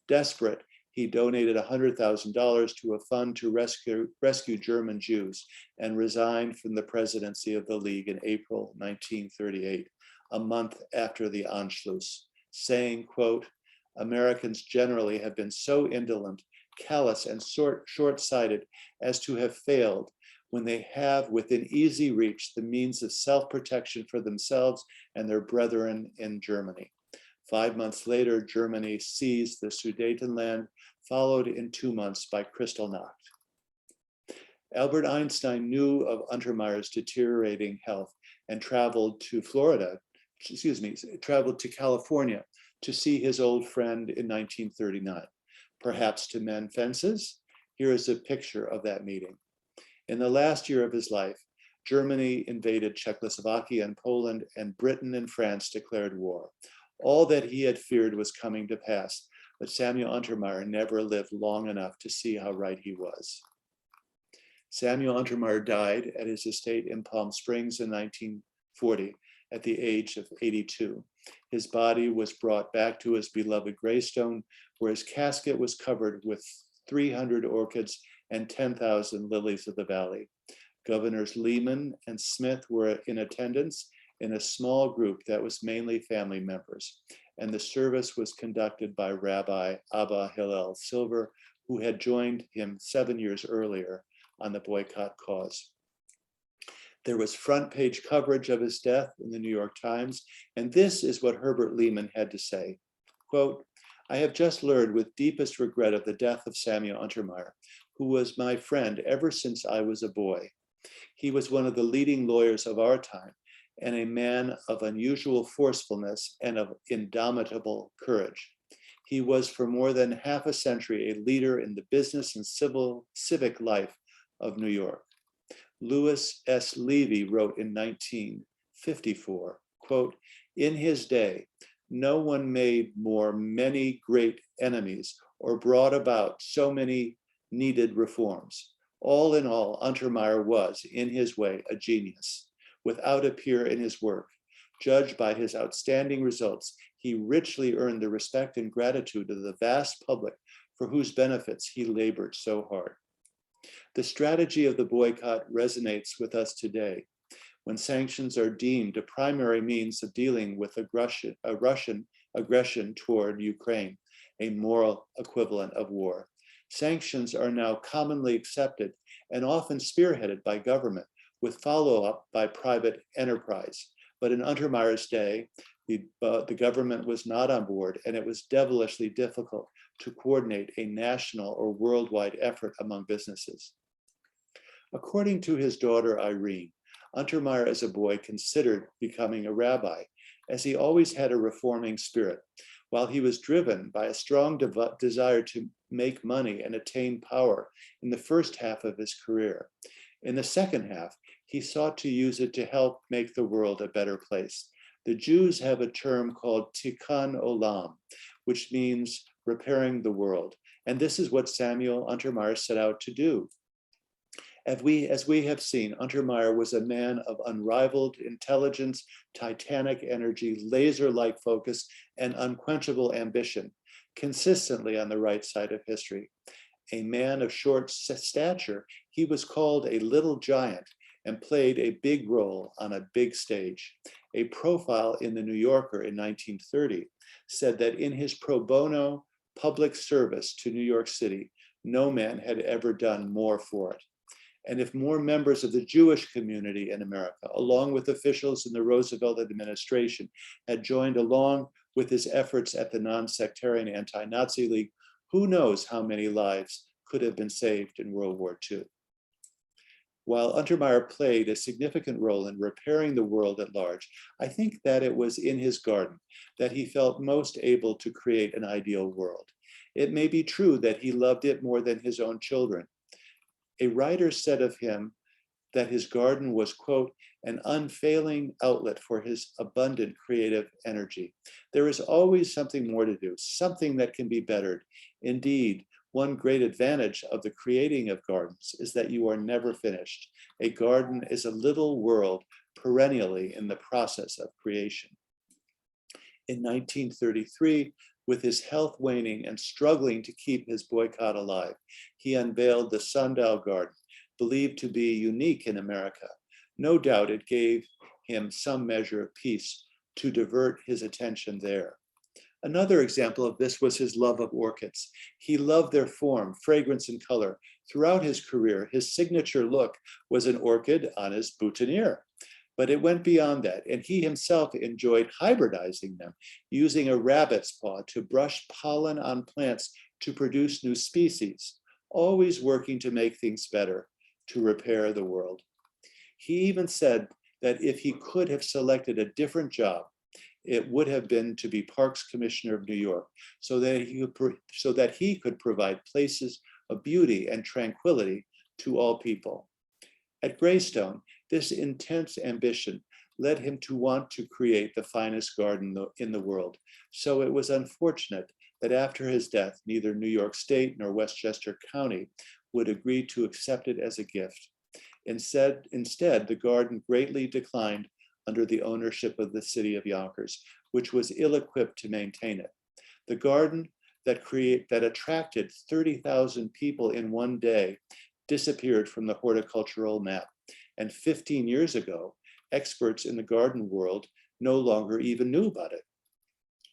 Desperate, he donated $100,000 to a fund to rescue German Jews and resigned from the presidency of the League in April 1938, a month after the Anschluss, saying, quote, "Americans generally have been so indolent, callous, and short-sighted as to have failed when they have within easy reach the means of self-protection for themselves and their brethren in Germany." 5 months later, Germany seized the Sudetenland, followed in 2 months by Kristallnacht. Albert Einstein knew of Untermyer's deteriorating health and traveled to California to see his old friend in 1939, perhaps to mend fences. Here is a picture of that meeting. In the last year of his life, Germany invaded Czechoslovakia and Poland, and Britain and France declared war. All that he had feared was coming to pass, but Samuel Untermyer never lived long enough to see how right he was. Samuel Untermyer died at his estate in Palm Springs in 1940 at the age of 82. His body was brought back to his beloved Greystone, where his casket was covered with 300 orchids and 10,000 lilies of the valley. Governors Lehman and Smith were in attendance in a small group that was mainly family members, and the service was conducted by Rabbi Abba Hillel Silver, who had joined him 7 years earlier on the boycott cause. There was front page coverage of his death in the New York Times, and this is what Herbert Lehman had to say, quote, "I have just learned with deepest regret of the death of Samuel Untermyer, who was my friend ever since I was a boy. He was one of the leading lawyers of our time and a man of unusual forcefulness and of indomitable courage. He was for more than half a century a leader in the business and civic life of New York." Lewis S. Levy wrote in 1954, quote, "In his day, no one made many great enemies or brought about so many needed reforms. All in all, Untermyer was, in his way, a genius, without a peer in his work. Judged by his outstanding results, he richly earned the respect and gratitude of the vast public for whose benefits he labored so hard." The strategy of the boycott resonates with us today, when sanctions are deemed a primary means of dealing with Russian aggression toward Ukraine, a moral equivalent of war. Sanctions are now commonly accepted and often spearheaded by government, with follow-up by private enterprise. But in Untermyer's day, the government was not on board, and it was devilishly difficult to coordinate a national or worldwide effort among businesses. According to his daughter Irene, Untermyer as a boy considered becoming a rabbi, as he always had a reforming spirit, while he was driven by a strong desire to make money and attain power in the first half of his career. In the second half, he sought to use it to help make the world a better place. The Jews have a term called tikkun olam, which means repairing the world. And this is what Samuel Untermyer set out to do. As we have seen, Untermyer was a man of unrivaled intelligence, titanic energy, laser-like focus, and unquenchable ambition, consistently on the right side of history. A man of short stature, he was called a little giant and played a big role on a big stage. A profile in the New Yorker in 1930 said that in his pro bono public service to New York City, no man had ever done more for it. And if more members of the Jewish community in America, along with officials in the Roosevelt administration, had joined along with his efforts at the non-sectarian anti-Nazi League, who knows how many lives could have been saved in World War II. While Untermyer played a significant role in repairing the world at large, I think that it was in his garden that he felt most able to create an ideal world. It may be true that he loved it more than his own children. A writer said of him that his garden was, quote, "an unfailing outlet for his abundant creative energy. There is always something more to do, something that can be bettered. Indeed, one great advantage of the creating of gardens is that you are never finished. A garden is a little world perennially in the process of creation." In 1933, with his health waning and struggling to keep his boycott alive, he unveiled the Sundial Garden, believed to be unique in America. No doubt it gave him some measure of peace to divert his attention there. Another example of this was his love of orchids. He loved their form, fragrance, and color. Throughout his career, his signature look was an orchid on his boutonniere. But it went beyond that, and he himself enjoyed hybridizing them, using a rabbit's paw to brush pollen on plants to produce new species, always working to make things better, to repair the world. He even said that if he could have selected a different job, it would have been to be Parks Commissioner of New York, so that he could provide places of beauty and tranquility to all people. At Greystone, this intense ambition led him to want to create the finest garden in the world. So it was unfortunate that after his death, neither New York State nor Westchester County would agree to accept it as a gift. Instead, the garden greatly declined under the ownership of the city of Yonkers, which was ill-equipped to maintain it. The garden that attracted 30,000 people in one day disappeared from the horticultural map. And 15 years ago, experts in the garden world no longer even knew about it.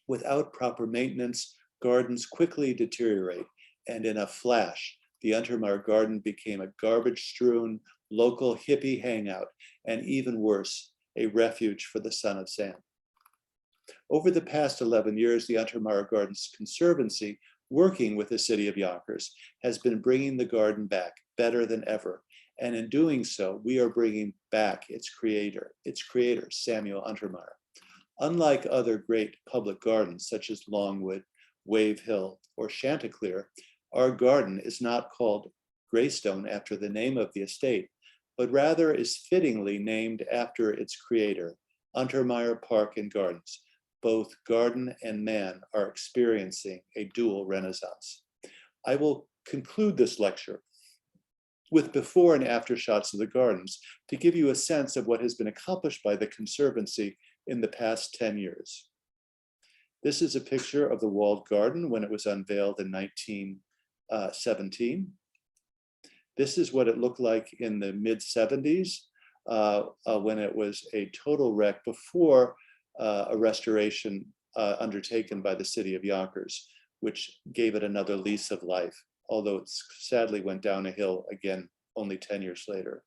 Without proper maintenance, gardens quickly deteriorate, and in a flash, the Untermyer garden became a garbage-strewn, local hippie hangout, and even worse, a refuge for the son of Sam. Over the past 11 years, the Untermyer Gardens Conservancy, working with the city of Yonkers, has been bringing the garden back better than ever. And in doing so, we are bringing back its creator, Samuel Untermyer. Unlike other great public gardens, such as Longwood, Wave Hill, or Chanticleer, our garden is not called Greystone after the name of the estate, but rather is fittingly named after its creator, Untermyer Park and Gardens. Both garden and man are experiencing a dual renaissance. I will conclude this lecture with before and after shots of the gardens to give you a sense of what has been accomplished by the Conservancy in the past 10 years. This is a picture of the walled garden when it was unveiled in 1917. This is what it looked like in the mid-70s when it was a total wreck before a restoration undertaken by the city of Yonkers, which gave it another lease of life, although it sadly went down a hill again only 10 years later.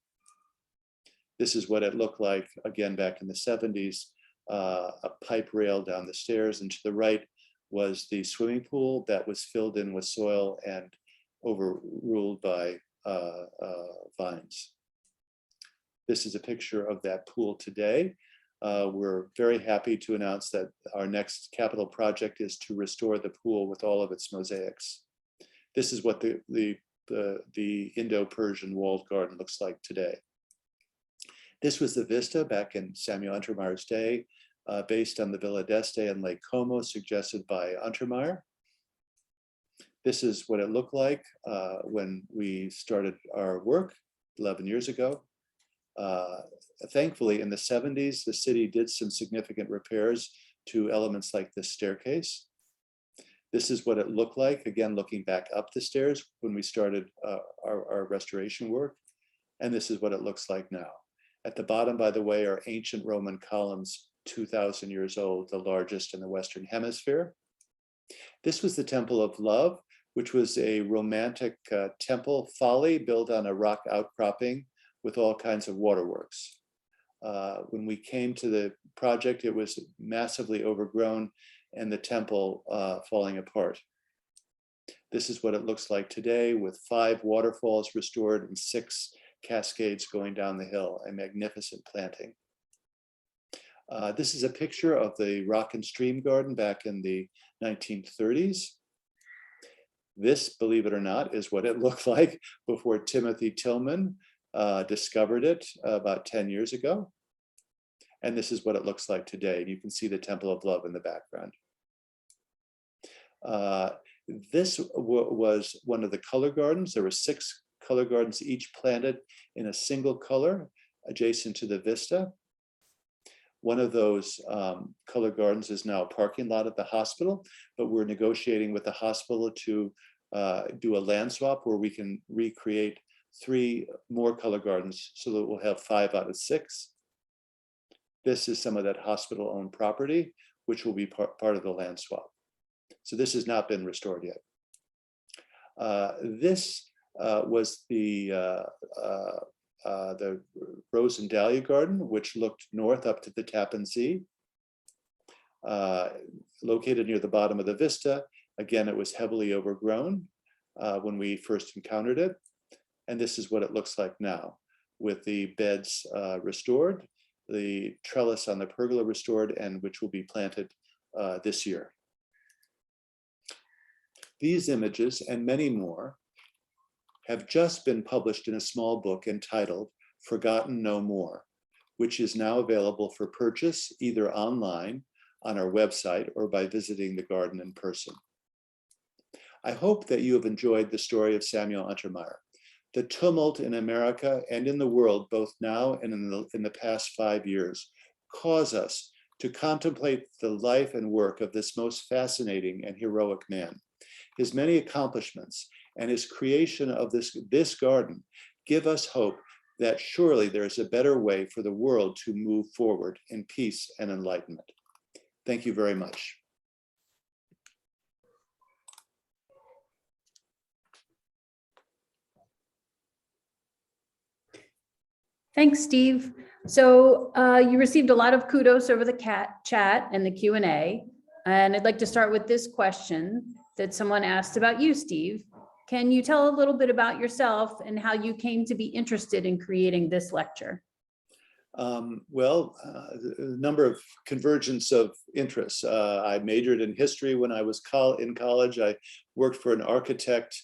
This is what it looked like again back in the 70s, a pipe rail down the stairs, and to the right was the swimming pool that was filled in with soil and overruled by vines. This is a picture of that pool today. We're very happy to announce that our next capital project is to restore the pool with all of its mosaics. This is what the Indo-Persian walled garden looks like today. This was the vista back in Samuel Untermyer's day, based on the Villa d'Este and Lake Como suggested by Untermyer. This is what it looked like when we started our work 11 years ago. Thankfully, in the 70s, the city did some significant repairs to elements like this staircase. This is what it looked like, again, looking back up the stairs when we started our restoration work. And this is what it looks like now. At the bottom, by the way, are ancient Roman columns, 2,000 years old, the largest in the Western Hemisphere. This was the Temple of Love, which was a romantic temple folly built on a rock outcropping with all kinds of waterworks. When we came to the project, it was massively overgrown and the temple falling apart. This is what it looks like today with 5 waterfalls restored and 6 cascades going down the hill, a magnificent planting. This is a picture of the Rock and Stream Garden back in the 1930s. This, believe it or not, is what it looked like before Timothy Tillman discovered it about 10 years ago. And this is what it looks like today. And you can see the Temple of Love in the background. This was one of the color gardens. There were 6 color gardens, each planted in a single color adjacent to the vista. One of those color gardens is now a parking lot at the hospital, but we're negotiating with the hospital to do a land swap where we can recreate 3 more color gardens so that we'll have 5 out of 6. This is some of that hospital-owned property, which will be part of the land swap. So this has not been restored yet. This was the Rose and Dahlia Garden, which looked north up to the Tappan Zee. Located near the bottom of the vista. Again, it was heavily overgrown when we first encountered it. And this is what it looks like now, with the beds restored, the trellis on the pergola restored, and which will be planted this year. These images and many more have just been published in a small book entitled Forgotten No More, which is now available for purchase either online on our website or by visiting the garden in person. I hope that you have enjoyed the story of Samuel Untermyer. The tumult in America and in the world, both now and in the past 5 years, cause us to contemplate the life and work of this most fascinating and heroic man. His many accomplishments and his creation of this garden give us hope that surely there is a better way for the world to move forward in peace and enlightenment. Thank you very much.
Thanks, Steve. So you received a lot of kudos over the chat and the Q&A. And I'd like to start with this question that someone asked about you, Steve. Can you tell a little bit about yourself and how you came to be interested in creating this lecture?
A number of convergence of interests. I majored in history when I was in college. I worked for an architect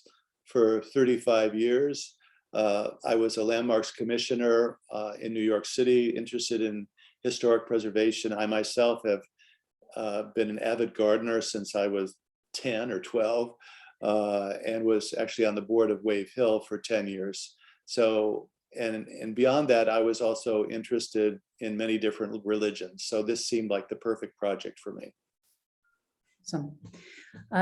for 35 years. I was a landmarks commissioner in New York City, interested in historic preservation. I myself have been an avid gardener since I was 10 or 12, and was actually on the board of Wave Hill for 10 years. So, and beyond that, I was also interested in many different religions. So this seemed like the perfect project for me.
So,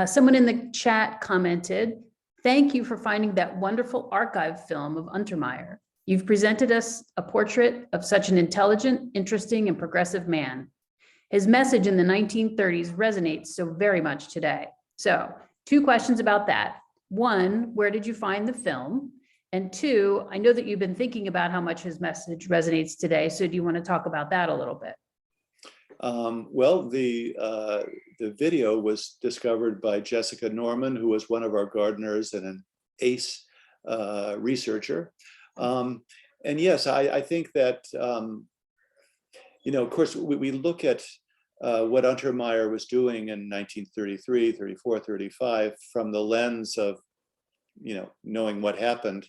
someone in the chat commented, "Thank you for finding that wonderful archive film of Untermyer. You've presented us a portrait of such an intelligent, interesting, and progressive man. His message in the 1930s resonates so very much today." So 2 questions about that. 1, where did you find the film? And 2, I know that you've been thinking about how much his message resonates today. So do you want to talk about that a little bit?
The video was discovered by Jessica Norman, who was one of our gardeners and an ace researcher. And yes, I think that, of course, we look at what Untermyer was doing in 1933, 34, 35 from the lens of, knowing what happened,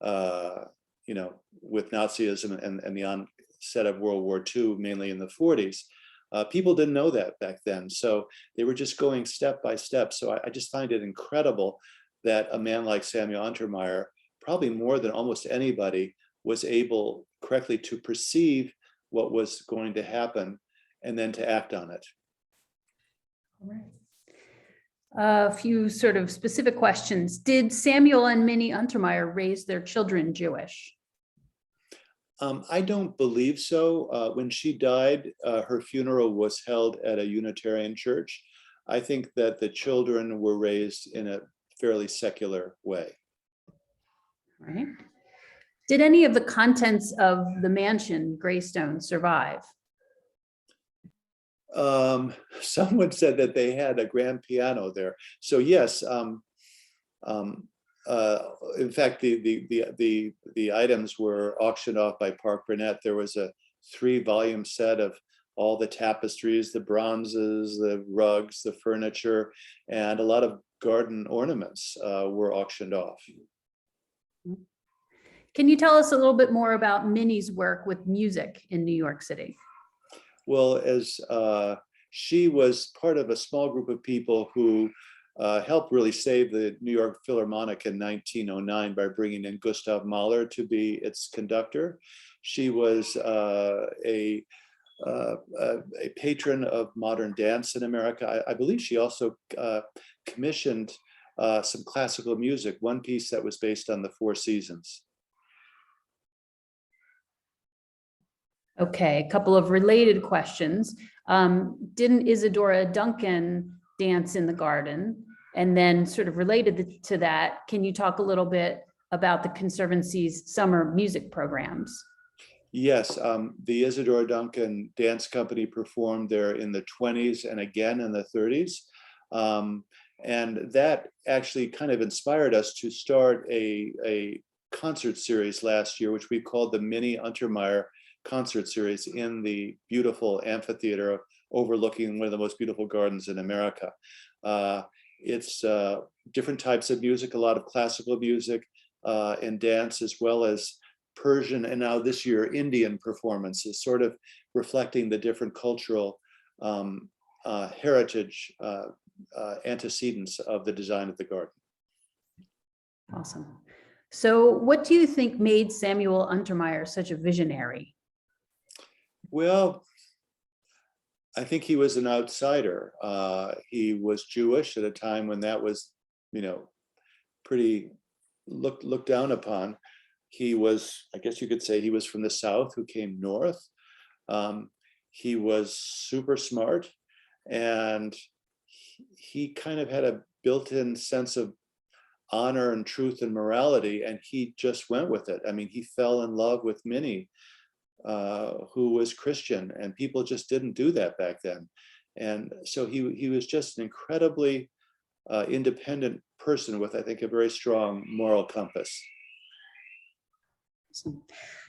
with Nazism and the onset of World War II, mainly in the 40s. People didn't know that back then. So they were just going step by step. So I just find it incredible that a man like Samuel Untermyer, probably more than almost anybody, was able correctly to perceive what was going to happen and then to act on it.
All right. A few sort of specific questions. Did Samuel and Minnie Untermyer raise their children Jewish?
I don't believe so. When she died, her funeral was held at a Unitarian church. I think that the children were raised in a fairly secular way.
All right. Did any of the contents of the mansion, Greystone, survive?
Someone said that they had a grand piano there. So yes, in fact, the items were auctioned off by Park Burnett. There was a 3-volume set of all the tapestries, the bronzes, the rugs, the furniture, and a lot of garden ornaments were auctioned off.
Can you tell us a little bit more about Minnie's work with music in New York City?
Well, as she was part of a small group of people who helped really save the New York Philharmonic in 1909 by bringing in Gustav Mahler to be its conductor. She was a patron of modern dance in America. I believe she also commissioned some classical music, one piece that was based on the Four Seasons.
Okay, a couple of related questions. Didn't Isadora Duncan dance in the garden? And then sort of related to that, can you talk a little bit about the Conservancy's summer music programs?
Yes, the Isadora Duncan Dance Company performed there in the 20s and again in the 30s. And that actually kind of inspired us to start a concert series last year, which we called the Minnie Untermyer concert series in the beautiful amphitheater overlooking one of the most beautiful gardens in America. It's different types of music, a lot of classical music and dance, as well as Persian and now this year Indian performances, sort of reflecting the different cultural heritage antecedents of the design of the garden.
Awesome. So what do you think made Samuel Untermyer such a visionary?
Well, I think he was an outsider. He was Jewish at a time when that was, pretty looked down upon. He was, I guess you could say, he was from the South who came north. He was super smart, and he kind of had a built-in sense of honor and truth and morality, and he just went with it. I mean, he fell in love with Minnie, who was Christian, and people just didn't do that back then. And so he was just an incredibly independent person with, I think, a very strong moral compass.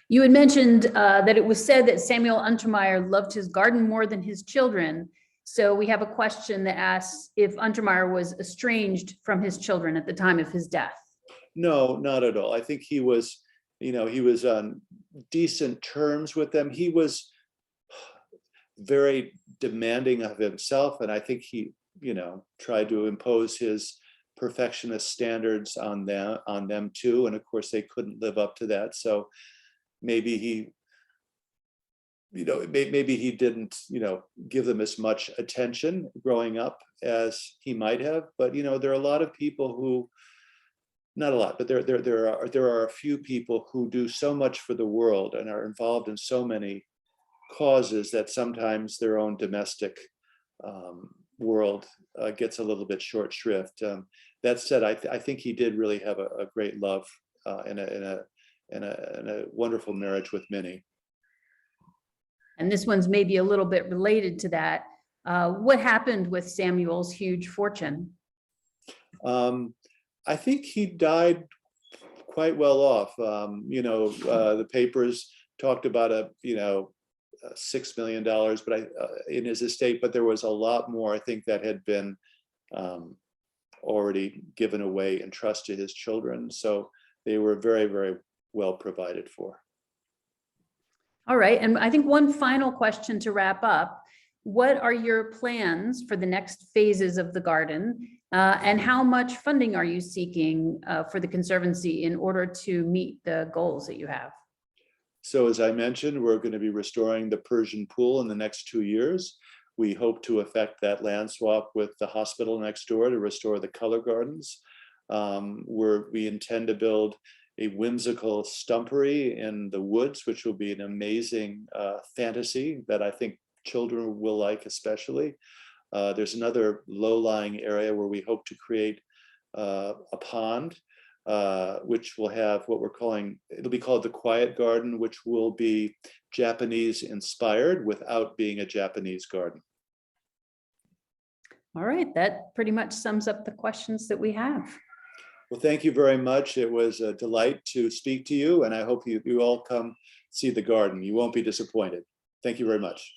You had mentioned that it was said that Samuel Untermyer loved his garden more than his children. So we have a question that asks if Untermyer was estranged from his children at the time of his death.
No, not at all. I think he was, he was on decent terms with them. He was very demanding of himself, and I think he, tried to impose his perfectionist standards on them too. And of course, they couldn't live up to that. So maybe he, maybe he didn't, give them as much attention growing up as he might have. But there are a lot of people who, not a lot, but there are a few people who do so much for the world and are involved in so many causes that sometimes their own domestic world gets a little bit short shrift. That said, I think he did really have a great love and a wonderful marriage with Minnie.
And this one's maybe a little bit related to that. What happened with Samuel's huge fortune?
I think he died quite well off. The papers talked about $6 million, but in his estate, but there was a lot more, I think, that had been already given away in trust to his children. So they were very, very well provided for.
All right, and I think one final question to wrap up. What are your plans for the next phases of the garden? And how much funding are you seeking for the Conservancy in order to meet the goals that you have?
So as I mentioned, we're going to be restoring the Persian pool in the next 2 years. We hope to effect that land swap with the hospital next door to restore the color gardens. We intend to build a whimsical stumpery in the woods, which will be an amazing fantasy that I think children will like especially. There's another low-lying area where we hope to create a pond, which will have what we're calling, it'll be called the Quiet Garden, which will be Japanese inspired without being a Japanese garden.
All right, that pretty much sums up the questions that we have.
Well, thank you very much. It was a delight to speak to you, and I hope you all come see the garden. You won't be disappointed. Thank you very much.